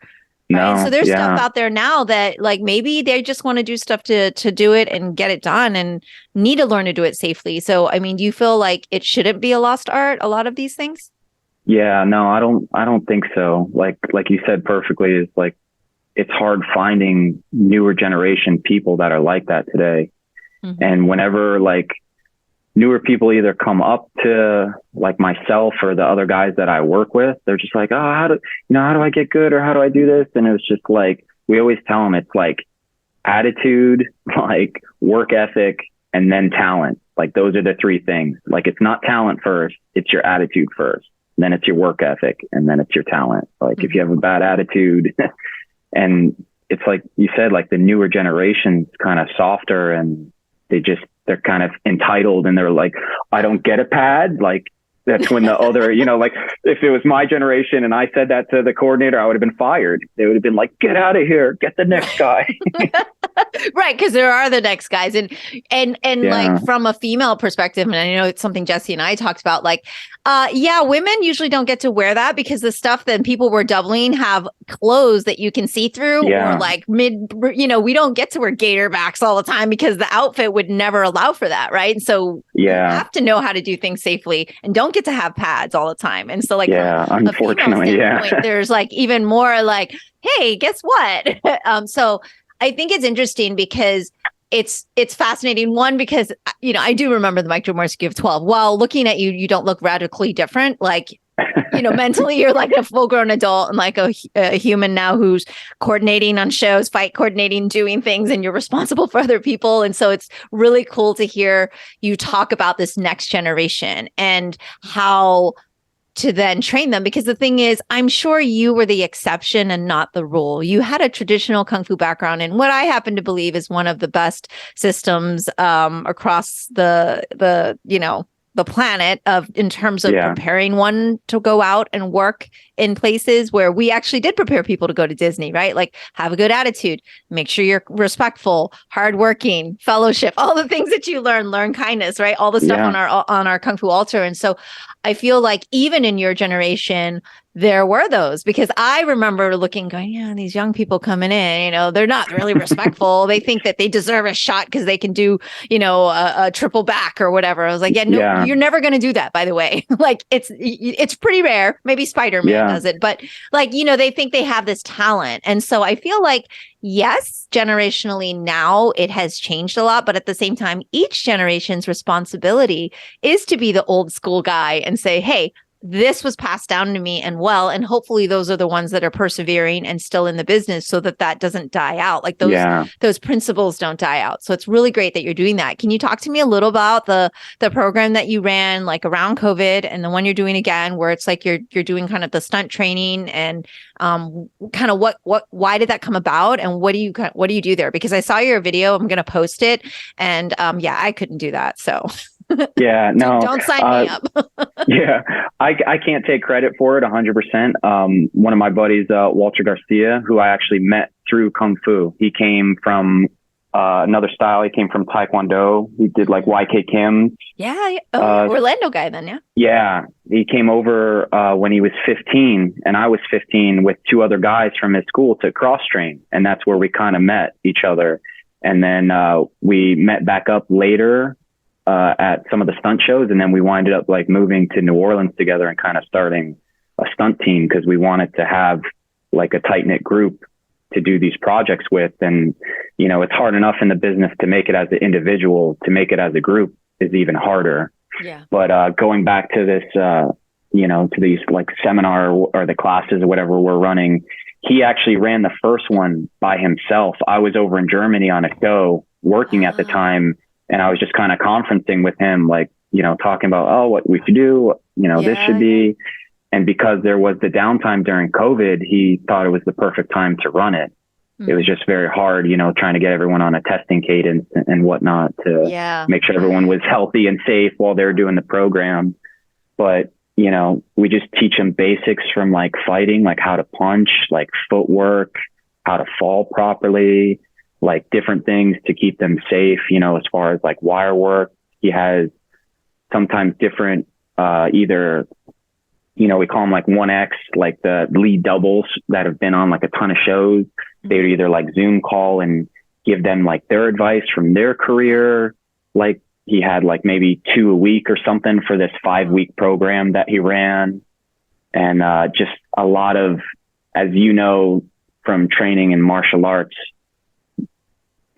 Right? No, so there's stuff out there now that like maybe they just want to do stuff to do it and get it done and need to learn to do it safely. So, I mean, do you feel like it shouldn't be a lost art, a lot of these things? Yeah, no, I don't think so. Like you said perfectly, is like, it's hard finding newer generation people that are like that today. Mm-hmm. And whenever like newer people either come up to like myself or the other guys that I work with, they're just like, oh, how do I get good, or how do I do this? And it's just like, we always tell them it's like attitude, like work ethic, and then talent. Like those are the 3 things. Like it's not talent first, it's your attitude first, then it's your work ethic, and then it's your talent. Like if you have a bad attitude, and it's like you said, like the newer generation's kind of softer, and they're kind of entitled, and they're like, I don't get a pad. Like that's when the other, like if it was my generation and I said that to the coordinator, I would have been fired. They would have been like, get out of here, get the next guy. Right, because there are the next guys, and like from a female perspective, and I know it's something Jesse and I talked about. Like, women usually don't get to wear that because the stuff that people were doubling have clothes that you can see through, or like we don't get to wear gator backs all the time because the outfit would never allow for that, right? And so you have to know how to do things safely, and don't get to have pads all the time. And so, like, unfortunately, there's like even more like, hey, guess what? So I think it's interesting because it's fascinating. One, because, I do remember the Mike Jamorski of 12. While looking at you, you don't look radically different. Like, mentally, you're like a full grown adult and like a human now who's coordinating on shows, fight coordinating, doing things, and you're responsible for other people. And so it's really cool to hear you talk about this next generation and how to then train them, because the thing is, I'm sure you were the exception and not the rule. You had a traditional Kung Fu background, and what I happen to believe is one of the best systems across the planet in terms of preparing one to go out and work in places where we actually did prepare people to go to Disney, right? Like, have a good attitude, make sure you're respectful, hardworking, fellowship, all the things that you learn kindness, right? All the stuff on our Kung Fu altar. And so I feel like even in your generation, there were those, because I remember looking, going, these young people coming in, they're not really respectful. They think that they deserve a shot because they can do, a triple back or whatever. I was like, you're never going to do that, by the way. Like, it's pretty rare. Maybe Spider-Man does it, but like, they think they have this talent. And so I feel like, yes, generationally now it has changed a lot, but at the same time, each generation's responsibility is to be the old school guy and say, hey, this was passed down to me, and hopefully those are the ones that are persevering and still in the business, so that doesn't die out. Like those principles don't die out. So it's really great that you're doing that. Can you talk to me a little about the program that you ran like around COVID, and the one you're doing again, where it's like you're doing kind of the stunt training, and kind of why did that come about, and what do you do there? Because I saw your video, I'm going to post it, and I couldn't do that. So don't sign me up. I can't take credit for it 100%. One of my buddies, Walter Garcia, who I actually met through Kung Fu, he came from another style. He came from Taekwondo. He did like YK Kim. Orlando guy then. He came over when he was 15, and I was 15 with two other guys from his school to cross train, and that's where we kind of met each other. And then we met back up later at some of the stunt shows, and then we winded up like moving to New Orleans together and kind of starting a stunt team, because we wanted to have like a tight knit group to do these projects with. And it's hard enough in the business to make it as an individual. To make it as a group is even harder. But going back to this to these like seminar or the classes or whatever we're running, he actually ran the first one by himself. I was over in Germany on a show working at the time, and I was just kind of conferencing with him, like, talking about, what we should do, this should be. And because there was the downtime during COVID, he thought it was the perfect time to run it. It was just very hard, trying to get everyone on a testing cadence and whatnot to make sure everyone was healthy and safe while they were doing the program. But, we just teach them basics from like fighting, like how to punch, like footwork, how to fall properly, like different things to keep them safe, as far as like wire work. He has sometimes different, either, we call them like 1X, like the lead doubles that have been on like a ton of shows. They would either like Zoom call and give them like their advice from their career. Like he had like maybe 2 a week or something for this 5-week program that he ran. And just a lot of, as from training in martial arts,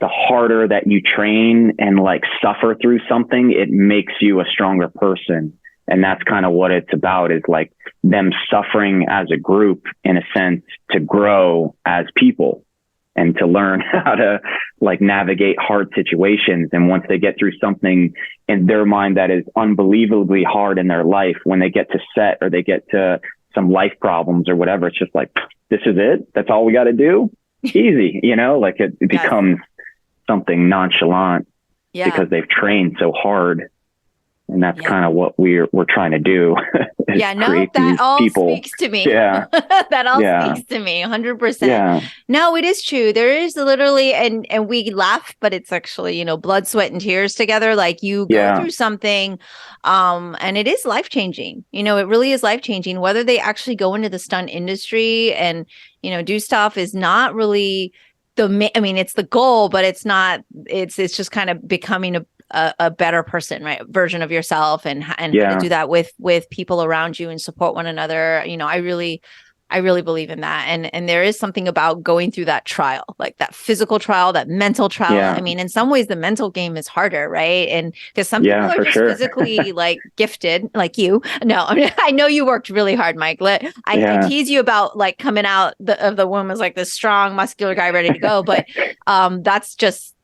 the harder that you train and like suffer through something, it makes you a stronger person. And that's kind of what it's about, is like them suffering as a group, in a sense, to grow as people and to learn how to like navigate hard situations. And once they get through something in their mind that is unbelievably hard in their life, when they get to set or they get to some life problems or whatever, it's just like, this is it. That's all we got to do. Easy, like it becomes something nonchalant because they've trained so hard. And that's kind of what we're trying to do. Yeah, no, that all speaks to me. Yeah. That all speaks to me 100%. Yeah. No, it is true. There is literally, and we laugh, but it's actually, blood, sweat, and tears together. Like you go through something, and it is life-changing. It really is life-changing. Whether they actually go into the stunt industry and, do stuff is not really it's the goal, but it's not, it's just kind of becoming a better person, right? Version of yourself, and how to do that with people around you and support one another. I really believe in that. And there is something about going through that trial, like that physical trial, that mental trial. Yeah. I mean, in some ways the mental game is harder, right? And because some people are just physically like gifted, like you. No, I know you worked really hard, Mike. I tease you about like coming out of the womb as like this strong, muscular guy ready to go. But that's just,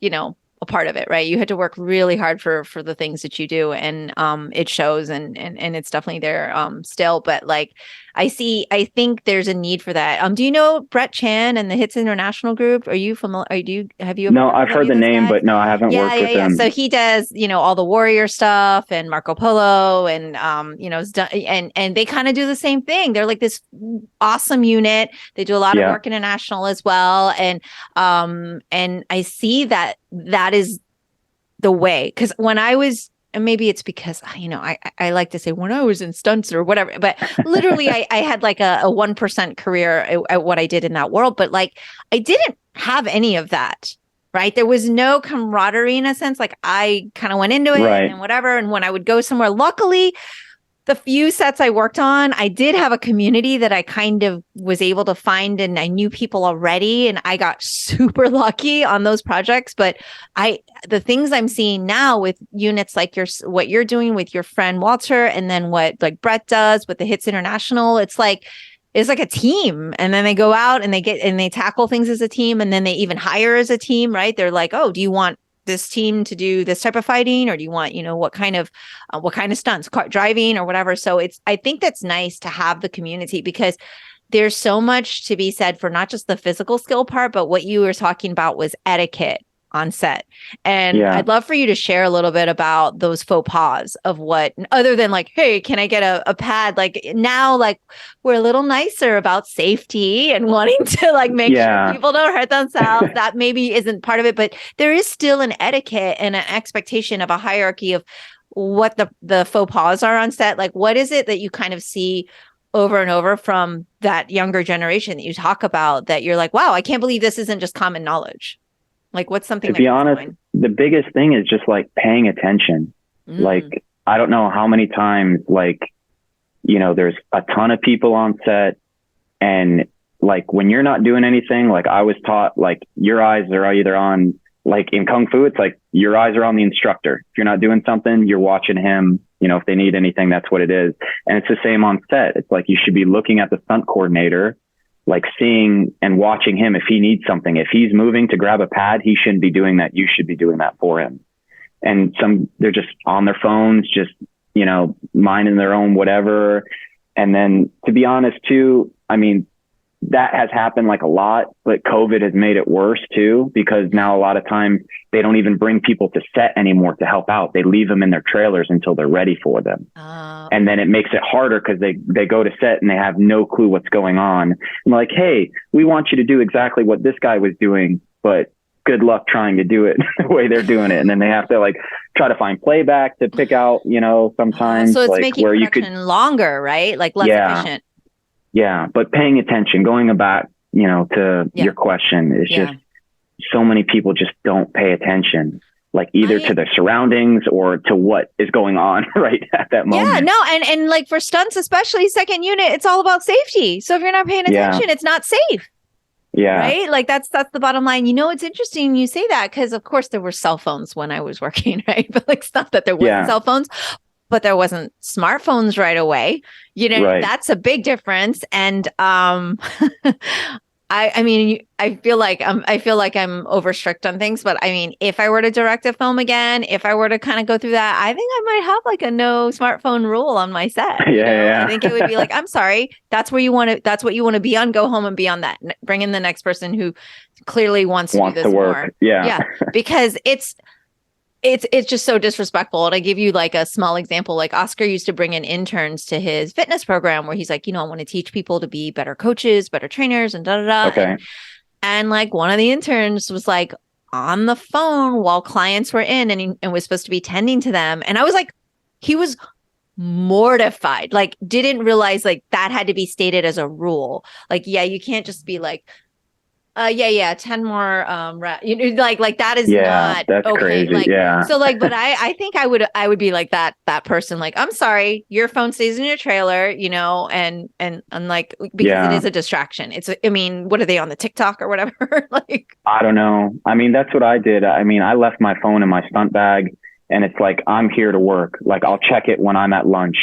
a part of it, right? You had to work really hard for the things that you do, and it shows, and it's definitely there still. But like I think there's a need for that. Do you know Brett Chan and the Hits International Group? Are you familiar? Have you? No, I've heard the name, but no, I haven't worked with him. So he does, all the Warrior stuff and Marco Polo, and and they kind of do the same thing. They're like this awesome unit. They do a lot of work international as well, and I see that is the way, because when I was, and maybe it's because, I like to say when I was in stunts or whatever, but literally I had like a 1% career at what I did in that world. But like, I didn't have any of that, right? There was no camaraderie in a sense. Like I kind of went into it and whatever. And when I would go somewhere, luckily, the few sets I worked on, I did have a community that I kind of was able to find, and I knew people already, and I got super lucky on those projects. But the things I'm seeing now with units like what you're doing with your friend Walter, and then what like Brett does with the Hits International, it's like a team, and then they go out and they tackle things as a team, and then they even hire as a team, right? They're like, oh, do you want this team to do this type of fighting, or do you want, what kind of stunts, car driving or whatever? So I think that's nice to have the community, because there's so much to be said for not just the physical skill part, but what you were talking about was etiquette on set. And I'd love for you to share a little bit about those faux pas of what, other than like, hey, can I get a pad? Like now, like we're a little nicer about safety and wanting to like make sure people don't hurt themselves. That maybe isn't part of it, but there is still an etiquette and an expectation of a hierarchy of what the faux pas are on set. Like, what is it that you kind of see over and over from that younger generation that you talk about, that you're like, wow, I can't believe this isn't just common knowledge? Like, what's something? To be honest, the biggest thing is just like paying attention. Like, I don't know how many times, like, there's a ton of people on set, and like when you're not doing anything, like I was taught, like your eyes are either on, like in Kung Fu, it's like your eyes are on the instructor. If you're not doing something, you're watching him. If they need anything, that's what it is. And it's the same on set. It's like you should be looking at the stunt coordinator, like seeing and watching him if he needs something. If he's moving to grab a pad, he shouldn't be doing that. You should be doing that for him. And they're just on their phones, just, minding their own whatever. And then to be honest too, I mean, that has happened like a lot, but COVID has made it worse too, because now a lot of times they don't even bring people to set anymore to help out. They leave them in their trailers until they're ready for them. And then it makes it harder because they go to set and they have no clue what's going on. And like, hey, we want you to do exactly what this guy was doing, but good luck trying to do it the way they're doing it. And then they have to like try to find playback to pick out, sometimes. So it's like making where production you could longer, right? Like less efficient. Yeah, but paying attention, going back, to your question, is just so many people just don't pay attention, like either to their surroundings or to what is going on right at that moment. Yeah, no, and like for stunts, especially second unit, it's all about safety. So if you're not paying attention, it's not safe. Yeah. Right? Like that's the bottom line. It's interesting you say that, because of course there were cell phones when I was working, right? But like it's not that there wasn't cell phones, but there wasn't smartphones right away. That's a big difference. And I mean, I feel like I'm over strict on things, but I mean, if I were to direct a film again, if I were to kind of go through that, I think I might have like a no smartphone rule on my set. I think it would be like, I'm sorry, that's what you want to be on. Go home and be on that. Bring in the next person who clearly wants to do this work. more. Yeah. Because It's just so disrespectful. And I give you like a small example. Like Oscar used to bring in interns to his fitness program where he's like, I want to teach people to be better coaches, better trainers, and da da da. Okay. And like one of the interns was like on the phone while clients were in and was supposed to be tending to them. And I was like, he was mortified, like didn't realize like that had to be stated as a rule. Like, yeah, you can't just be like, 10 more like that is not that's okay. crazy. Like, yeah. So like, but I think I would be like that person, like, I'm sorry, your phone stays in your trailer, and like, because it is a distraction. What are they on the TikTok or whatever? Like, I don't know. I mean, that's what I did. I mean, I left my phone in my stunt bag and it's like, I'm here to work. Like I'll check it when I'm at lunch,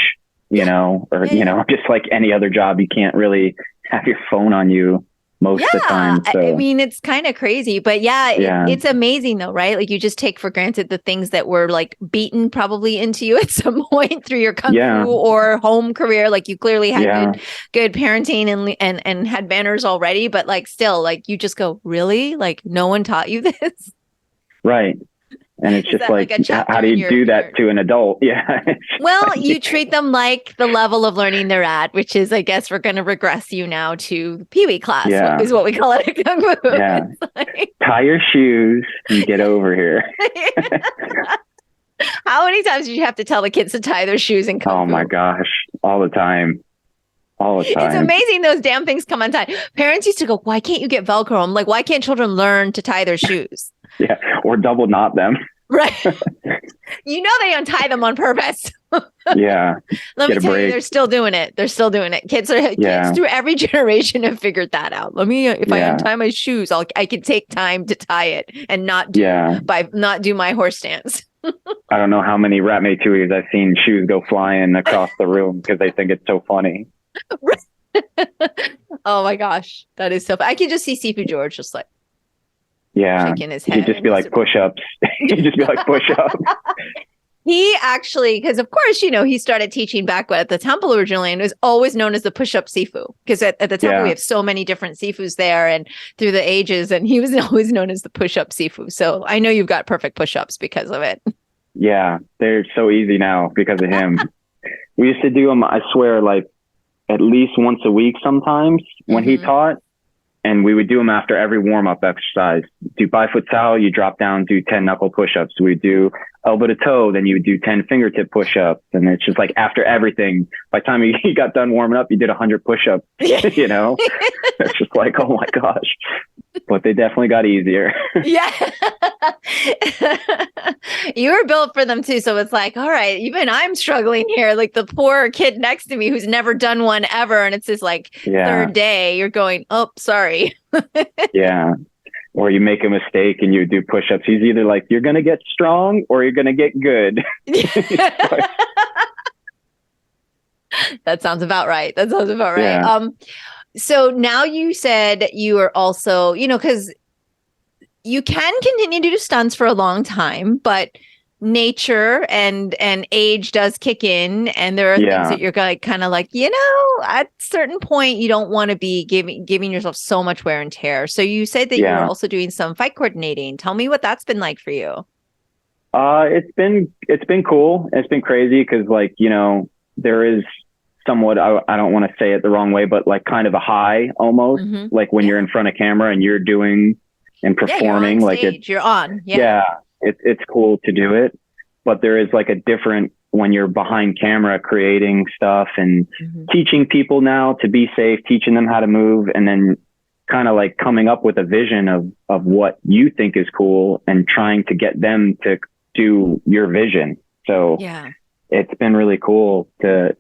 just like any other job, you can't really have your phone on you most of the time. So. I mean, it's kind of crazy, but it's amazing though, right? Like you just take for granted the things that were like beaten probably into you at some point through your kung fu or home career. Like you clearly had good parenting and had manners already, but like still, like you just go, really? Like no one taught you this? Right. And it's just like how do you do that to an adult? Yeah. Well, you treat them like the level of learning they're at, which is, I guess, we're going to regress you now to Pee-wee class, is what we call it at Kung Fu. Yeah. Tie your shoes and get over here. How many times did you have to tell the kids to tie their shoes in Kung Fu? Oh my gosh. All the time. It's amazing those damn things come untied. Parents used to go, why can't you get Velcro? I'm like, why can't children learn to tie their shoes? Yeah, or double knot them. Right. They untie them on purpose. Yeah. Let me tell you, they're still doing it. Kids through every generation have figured that out. If I untie my shoes, I can take time to tie it and not do my horse stance. I don't know how many ratatouilles I've seen shoes go flying across the room because they think it's so funny. Oh my gosh, that is so funny. I can just see Sifu George just like shaking his head. He'd just be like push-ups. He actually, because of course, he started teaching back at the temple originally and was always known as the push-up Sifu because at the temple we have so many different Sifus there and through the ages, and he was always known as the push-up Sifu. So I know you've got perfect push-ups because of it. Yeah, they're so easy now because of him. We used to do them, I swear, like at least once a week sometimes when he taught. And we would do them after every warm-up exercise. Do 5-foot towel, you drop down, do 10 knuckle push-ups. We do elbow to toe, then you would do 10 fingertip push-ups. And it's just like after everything, by the time you got done warming up, you did 100 push-ups, It's just like, oh my gosh. But they definitely got easier. Yeah. You were built for them too. So it's like, all right, even I'm struggling here. Like the poor kid next to me who's never done one ever. And it's his third day. You're going, oh, sorry. Yeah. Or you make a mistake and you do push-ups. He's either like, you're going to get strong or you're going to get good. That sounds about right. Yeah. So now you said you are also, because you can continue to do stunts for a long time, but nature and age does kick in, and there are things that you're kind of like, at a certain point you don't want to be giving yourself so much wear and tear. So you said that you were also doing some fight coordinating. Tell me what that's been like for you. It's been cool. It's been crazy because there is somewhat, I don't want to say it the wrong way, but like kind of a high almost, like when you're in front of camera and you're doing and performing, you're on. It's cool to do it, but there is like a different when you're behind camera creating stuff and teaching people now to be safe, teaching them how to move, and then kind of like coming up with a vision of what you think is cool and trying to get them to do your vision. So it's been really cool to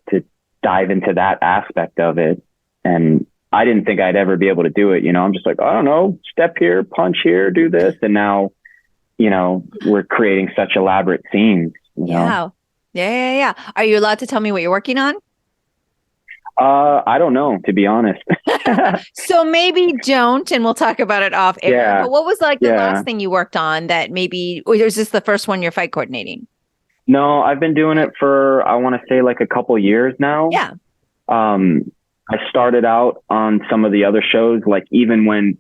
dive into that aspect of it. And I didn't think I'd ever be able to do it. I'm just like, I don't know, step here, punch here, do this. And now, we're creating such elaborate scenes. Yeah. Are you allowed to tell me what you're working on? I don't know, to be honest. So maybe don't, and we'll talk about it off air. Yeah. But what was like the last thing you worked on that maybe, or is this the first one you're fight coordinating? No, I've been doing it for, I want to say like a couple years now. Yeah. I started out on some of the other shows, like even when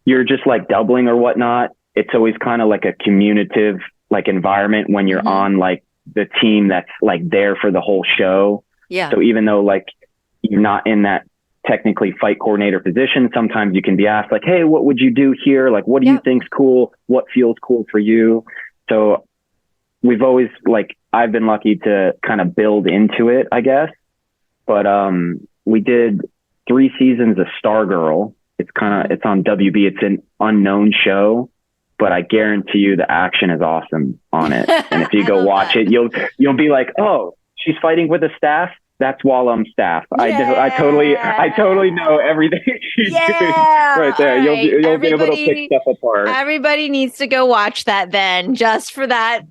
you're just like doubling or whatnot, it's always kind of like a communicative like environment when you're on like the team that's like there for the whole show. Yeah. So even though like you're not in that technically fight coordinator position, sometimes you can be asked like, hey, what would you do here? Like, what do you think's cool? What feels cool for you? So we've always like, I've been lucky to kind of build into it, I guess. But we did 3 seasons of Stargirl. It's on WB. It's an unknown show, but I guarantee you the action is awesome on it. And if you go watch it, you'll be like, oh, she's fighting with a staff. That's Wallum's staff. Yeah. I totally know everything she's doing right there. You'll be able to pick stuff apart. Everybody needs to go watch that then, just for that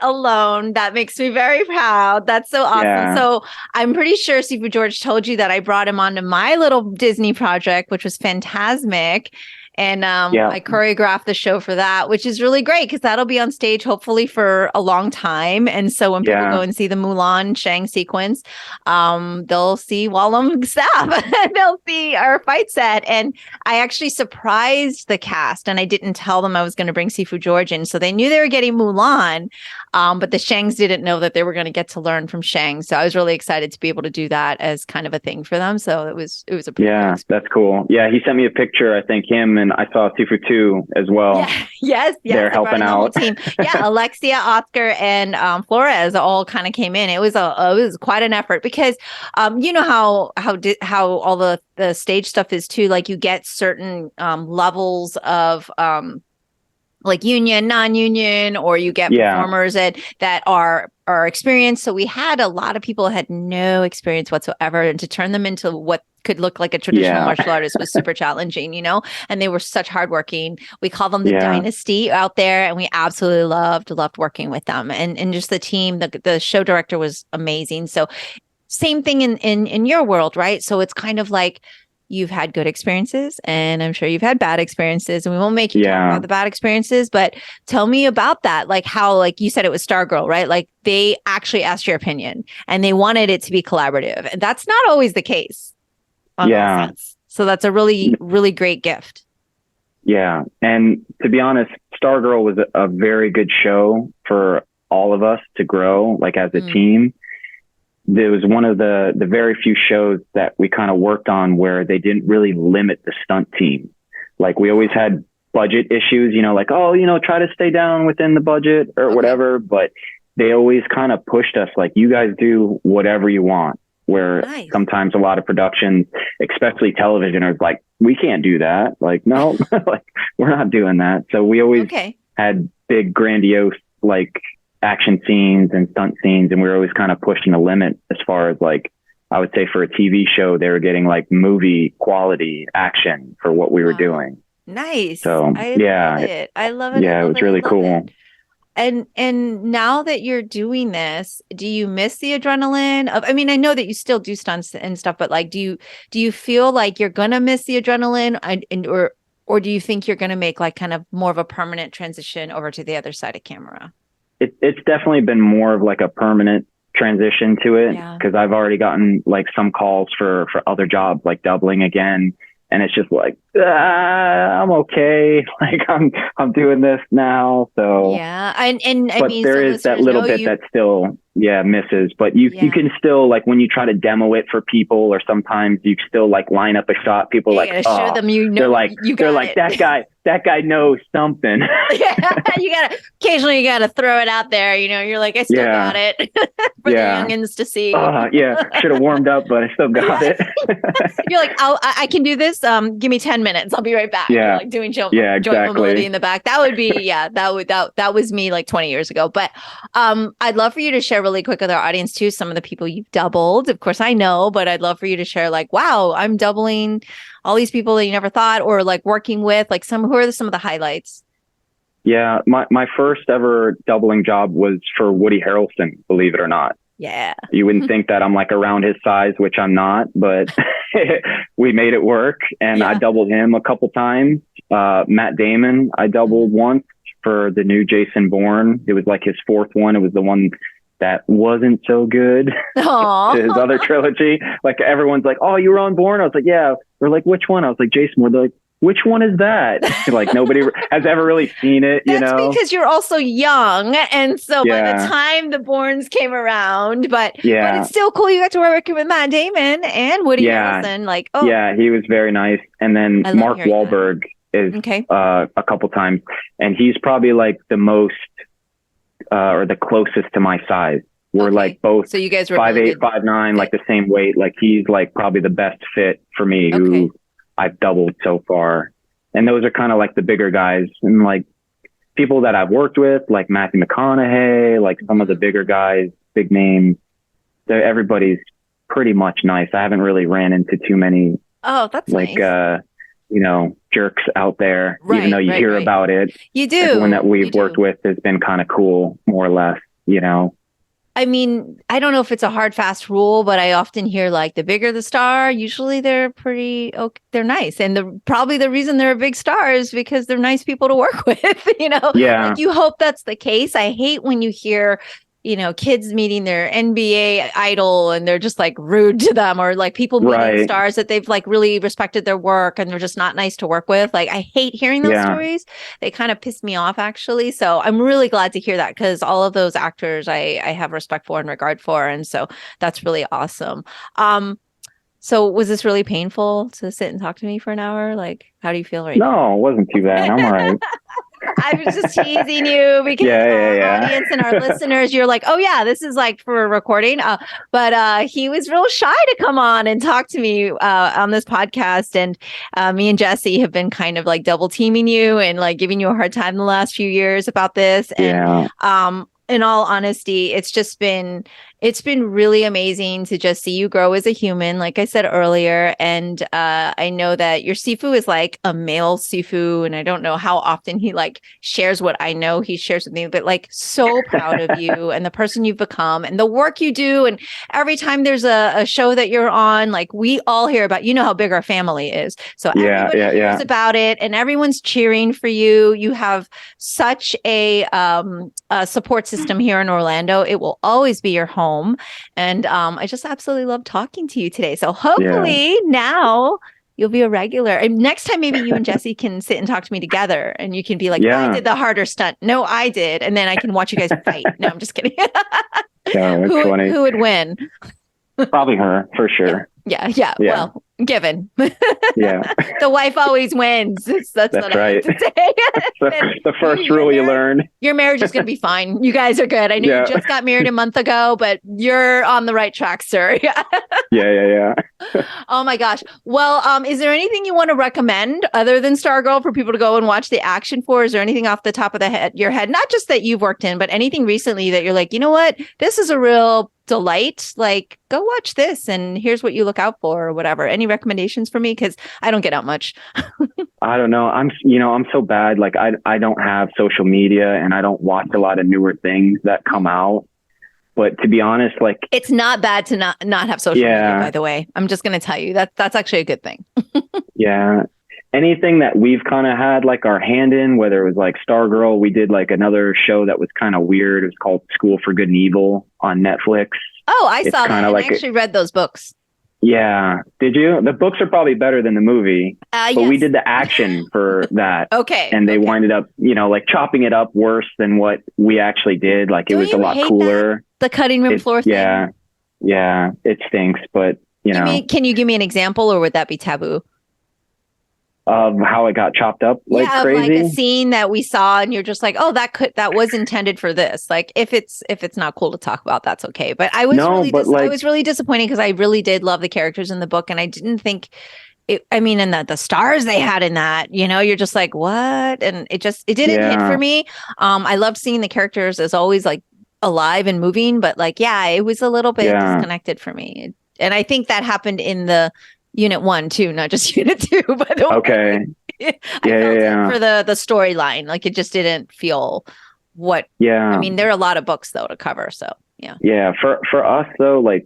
alone. That makes me very proud. That's so awesome. Yeah. So I'm pretty sure Seafood George told you that I brought him onto my little Disney project, which was Fantasmic. And I choreographed the show for that, which is really great because that'll be on stage hopefully for a long time. And so when people go and see the Mulan Shang sequence, they'll see Wallum staff. They'll see our fight set. And I actually surprised the cast, and I didn't tell them I was going to bring Seafood George in. So they knew they were getting Mulan, but the Shangs didn't know that they were going to get to learn from Shang. So I was really excited to be able to do that as kind of a thing for them. So it was a pretty cool experience. That's cool. Yeah, he sent me a picture. I think him and I saw Seafood 2 as well. Yeah. Yes. They're helping out. The team. Yeah, Alexia, Oscar, and Flores all kind of came in. It was quite an effort because you know how all the stage stuff is too. Like you get certain levels of like union, non-union, or you get performers that are experienced. So we had a lot of people who had no experience whatsoever, and to turn them into what could look like a traditional martial artist was super challenging, you know, and they were such hardworking. We call them the dynasty out there, and we absolutely loved working with them. And just the team, the show director was amazing. So same thing in your world, right? So it's kind of like, you've had good experiences, and I'm sure you've had bad experiences, and we won't make you talk about the bad experiences, but tell me about that. Like how, like you said, it was Stargirl, right? Like they actually asked your opinion and they wanted it to be collaborative, and that's not always the case. So that's a really, really great gift. Yeah. And to be honest, Stargirl was a very good show for all of us to grow, like as a team. There was one of the very few shows that we kind of worked on where they didn't really limit the stunt team. Like we always had budget issues, you know, like, oh, you know, try to stay down within the budget or whatever. But they always kind of pushed us like, you guys do whatever you want. Where sometimes a lot of productions, especially television, are like, we can't do that. Like, no, like we're not doing that. So we always had big, grandiose, like action scenes and stunt scenes. And we were always kind of pushing the limit as far as like, I would say for a TV show, they were getting like movie quality action for what we were doing. Nice. So I love it. I love it. Yeah, it was really cool. And now that you're doing this, do you miss the adrenaline of, I mean, I know that you still do stunts and stuff, but like, do you feel like you're going to miss the adrenaline or do you think you're going to make like kind of more of a permanent transition over to the other side of camera? It's definitely been more of like a permanent transition to it because I've already gotten like some calls for other jobs, like doubling again. And it's just like, I'm okay. Like I'm doing this now. So yeah. But there is that little bit that still misses. But you can still, like when you try to demo it for people, or sometimes you still like line up a shot, people show them, you know, they're like that guy knows something. Occasionally you gotta throw it out there, you know, you're like, I still got it for the youngins to see. Should have warmed up, but I still got it. You're like, I can do this. Give me 10 minutes. I'll be right back. Yeah. Like doing joint mobility in the back. That would be, that was me like 20 years ago. But I'd love for you to share really quick with our audience too, some of the people you've doubled. Of course I know, but I'd love for you to share like, wow, I'm doubling all these people that you never thought, or like working with, like who are some of the highlights? Yeah. My first ever doubling job was for Woody Harrelson, believe it or not. Yeah. You wouldn't think that I'm like around his size, which I'm not, but we made it work. And I doubled him a couple times. Matt Damon, I doubled once for the new Jason Bourne. It was like his fourth one. It was the one that wasn't so good to his other trilogy. Like everyone's like, oh, you were on Bourne? I was like, yeah. They're like, which one? I was like, Jason Bourne. They're like, which one is that? Like nobody has ever really seen it, you know? That's because you're also young. And so by the time the Bournes came around, but it's still cool. You got to work with Matt Damon and Woody Harrelson. Like, yeah, he was very nice. And then Mark Wahlberg is a couple times, and he's probably like the most or the closest to my size. We're like both, so you guys were 5'8", 5'9", like the same weight. Like he's like probably the best fit for me, who I've doubled so far. And those are kind of like the bigger guys, and like people that I've worked with, like Matthew McConaughey, like some of the bigger guys, big names. Everybody's pretty much nice. I haven't really ran into too many. Oh, that's like nice. You know, jerks out there, even though you hear about it. You do. Everyone that we've worked with has been kind of cool, more or less, you know. I mean, I don't know if it's a hard, fast rule, but I often hear like the bigger the star, usually they're pretty, they're nice. And probably the reason they're a big star is because they're nice people to work with, you know? Yeah. Like you hope that's the case. I hate when you hear, you know, kids meeting their NBA idol and they're just like rude to them, or like people meeting stars that they've like really respected their work and they're just not nice to work with. Like I hate hearing those stories. They kind of piss me off actually. So I'm really glad to hear that, because all of those actors I have respect for and regard for. And so that's really awesome. So was this really painful to sit and talk to me for an hour? Like, how do you feel right now? No, it wasn't too bad. I'm all right. I was just teasing you because our audience and our listeners, you're like, oh yeah, this is like for a recording. But he was real shy to come on and talk to me on this podcast. And me and Jesse have been kind of like double teaming you and like giving you a hard time the last few years about this. And in all honesty, it's been really amazing to just see you grow as a human, like I said earlier. And I know that your Sifu is like a male Sifu, and I don't know how often he like shares what I know he shares with me, but like so proud of you and the person you've become and the work you do. And every time there's a show that you're on, like we all hear about, you know how big our family is. So everybody hears about it and everyone's cheering for you. You have such a support system here in Orlando. It will always be your home. And I just absolutely love talking to you today. So hopefully now you'll be a regular. And next time, maybe you and Jesse can sit and talk to me together and you can be like, I did the harder stunt. No, I did. And then I can watch you guys fight. No, I'm just kidding. Funny. Who would win? Probably her, for sure. Yeah. Well, given. The wife always wins. That's what right. I have to say. the first rule you learn. Your marriage is going to be fine. You guys are good. I know you just got married a month ago, but you're on the right track, sir. Yeah. Oh my gosh. Well, is there anything you want to recommend other than Stargirl for people to go and watch the action for? Is there anything off the top of your head, not just that you've worked in, but anything recently that you're like, you know what, this is a real delight, like go watch this and here's what you look out for or whatever? Any recommendations for me? Because I don't get out much. I don't know. I'm so bad. Like I don't have social media and I don't watch a lot of newer things that come out. But to be honest, like it's not bad to not have social media, by the way. I'm just going to tell you that's actually a good thing. Anything that we've kind of had like our hand in, whether it was like Stargirl, we did like another show that was kind of weird. It was called School for Good and Evil on Netflix. Oh, I saw that. I actually read those books. Yeah. Did you? The books are probably better than the movie. But we did the action for that. Okay. And they winded up, like chopping it up worse than what we actually did. Like it was a lot cooler. The cutting room floor thing? Yeah. It stinks, but know. Can you give me an example or would that be taboo? Of how it got chopped up like crazy? Like a scene that we saw and you're just like, oh, that was intended for this. Like if it's not cool to talk about, that's okay. But I was I was really disappointed because I really did love the characters in the book and I didn't think and the stars they had in that, you're just like, what? And it didn't hit for me. I loved seeing the characters as always like alive and moving, but like, it was a little bit disconnected for me. And I think that happened in the Unit 1 too, not just Unit 2, by the way. Okay. For the storyline, like it just didn't feel what. Yeah. I mean, there are a lot of books though to cover, so yeah. Yeah, for us though, like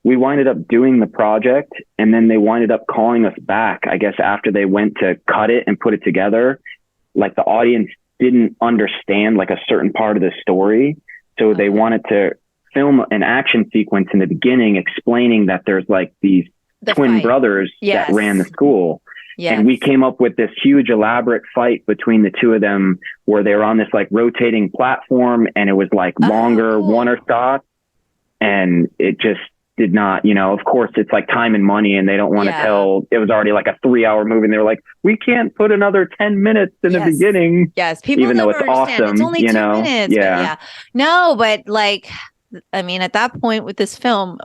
we winded up doing the project, and then they winded up calling us back. I guess after they went to cut it and put it together, like the audience didn't understand like a certain part of the story, so they wanted to film an action sequence in the beginning explaining that there's like these twin brothers that ran the school. Yes. And we came up with this huge elaborate fight between the two of them where they were on this like rotating platform and it was like longer one-er shots. And it just did not, of course it's like time and money and they don't want to tell. It was already like a 3-hour movie and they were like, we can't put another 10 minutes in the beginning. Yes. People even though it's understand. awesome. It's only 2 minutes. Yeah. No, but like, I mean, at that point with this film,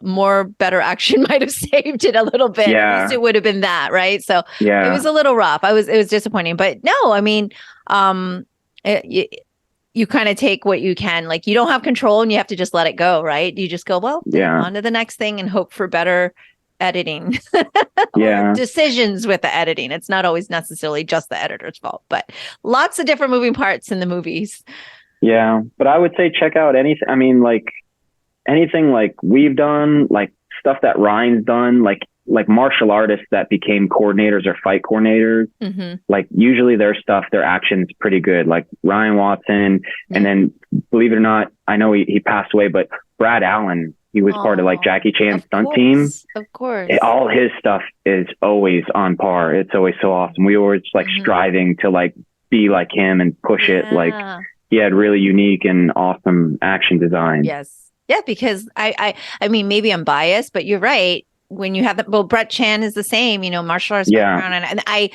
better action might have saved it a little bit. Yeah. At least it would have been that, right? So it was a little rough. It was disappointing, but no, I mean, you kind of take what you can. Like, you don't have control and you have to just let it go, right? You just go, well, on to the next thing and hope for better editing. Decisions with the editing. It's not always necessarily just the editor's fault, but lots of different moving parts in the movies. Yeah, but I would say check out anything. I mean, like anything like we've done, like stuff that Ryan's done, like martial artists that became coordinators or fight coordinators. Mm-hmm. Like usually their action's pretty good. Like Ryan Watson, and then believe it or not, I know he passed away, but Brad Allen, he was part of like Jackie Chan's stunt team. Of course. All his stuff is always on par. It's always so awesome. We were just like striving to like be like him and push it. Like he had really unique and awesome action design. Yes. Yeah, because I mean, maybe I'm biased, but you're right. When you have Brett Chan is the same, martial arts background, and I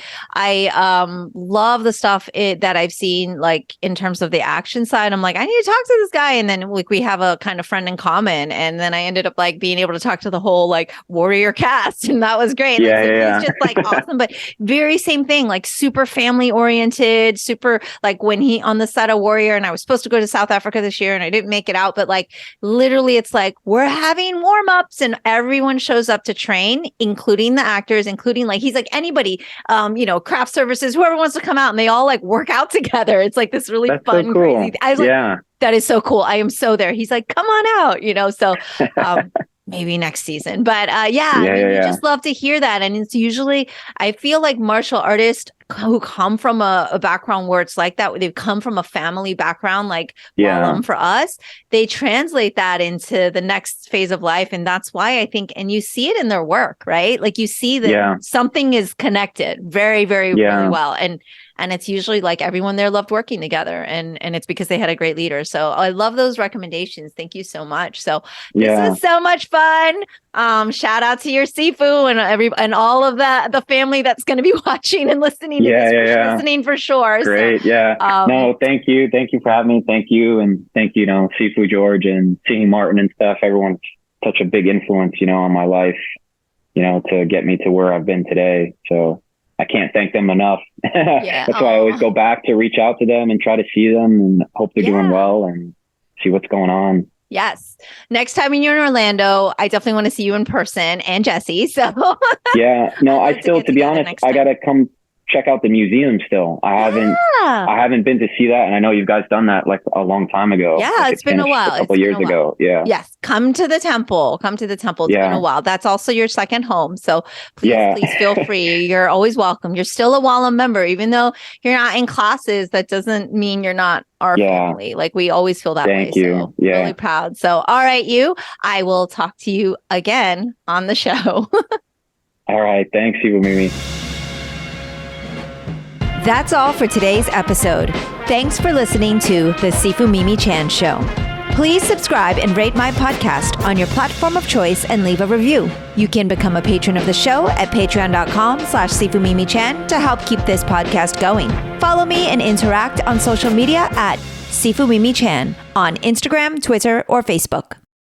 love the stuff that I've seen, like in terms of the action side. I'm like, I need to talk to this guy, and then like we have a kind of friend in common, and then I ended up like being able to talk to the whole like Warrior cast, and that was great. It's just like awesome, but very same thing, like super family oriented, super like when he on the set of Warrior, and I was supposed to go to South Africa this year, and I didn't make it out, but like literally, it's like we're having warm ups, and everyone shows up to train, including the actors, including like he's like anybody, craft services, whoever wants to come out, and they all like work out together. It's like this really fun, so cool. crazy. I was like, that is so cool. I am so there. He's like, come on out, so maybe next season. But you just love to hear that. And it's usually, I feel like martial artists who come from a background where it's like that, they've come from a family background, like for us, they translate that into the next phase of life. And that's why I think, and you see it in their work, right? Like you see that something is connected very, very, really well. And it's usually like everyone there loved working together, and it's because they had a great leader. So I love those recommendations. Thank you so much. So this is so much fun. Shout out to your Sifu and all of the family that's going to be watching and listening. Listening for sure. Great. So, no, thank you. Thank you for having me. Thank you. And thank you, Sifu George and seeing Martin and stuff. Everyone's such a big influence, on my life, to get me to where I've been today. So I can't thank them enough. That's why I always go back to reach out to them and try to see them and hope they're doing well and see what's going on. Yes. Next time when you're in Orlando, I definitely want to see you in person and Jesse. So I still, to be honest, I got to come check out the museum still. I haven't been to see that. And I know you guys done that like a long time ago. Yeah, like it's been a while. A couple years ago. Yeah. Yes. Come to the temple. It's been a while. That's also your second home. So please feel free. You're always welcome. You're still a Wallem member, even though you're not in classes. That doesn't mean you're not our family. Like we always feel that way. Thank you. So really proud. So, all right, I will talk to you again on the show. All right. Thanks, Sifu Mimi. That's all for today's episode. Thanks for listening to the Sifu Mimi Chan Show. Please subscribe and rate my podcast on your platform of choice and leave a review. You can become a patron of the show at patreon.com/Sifu Mimi Chan to help keep this podcast going. Follow me and interact on social media at Sifu Mimi Chan on Instagram, Twitter, or Facebook.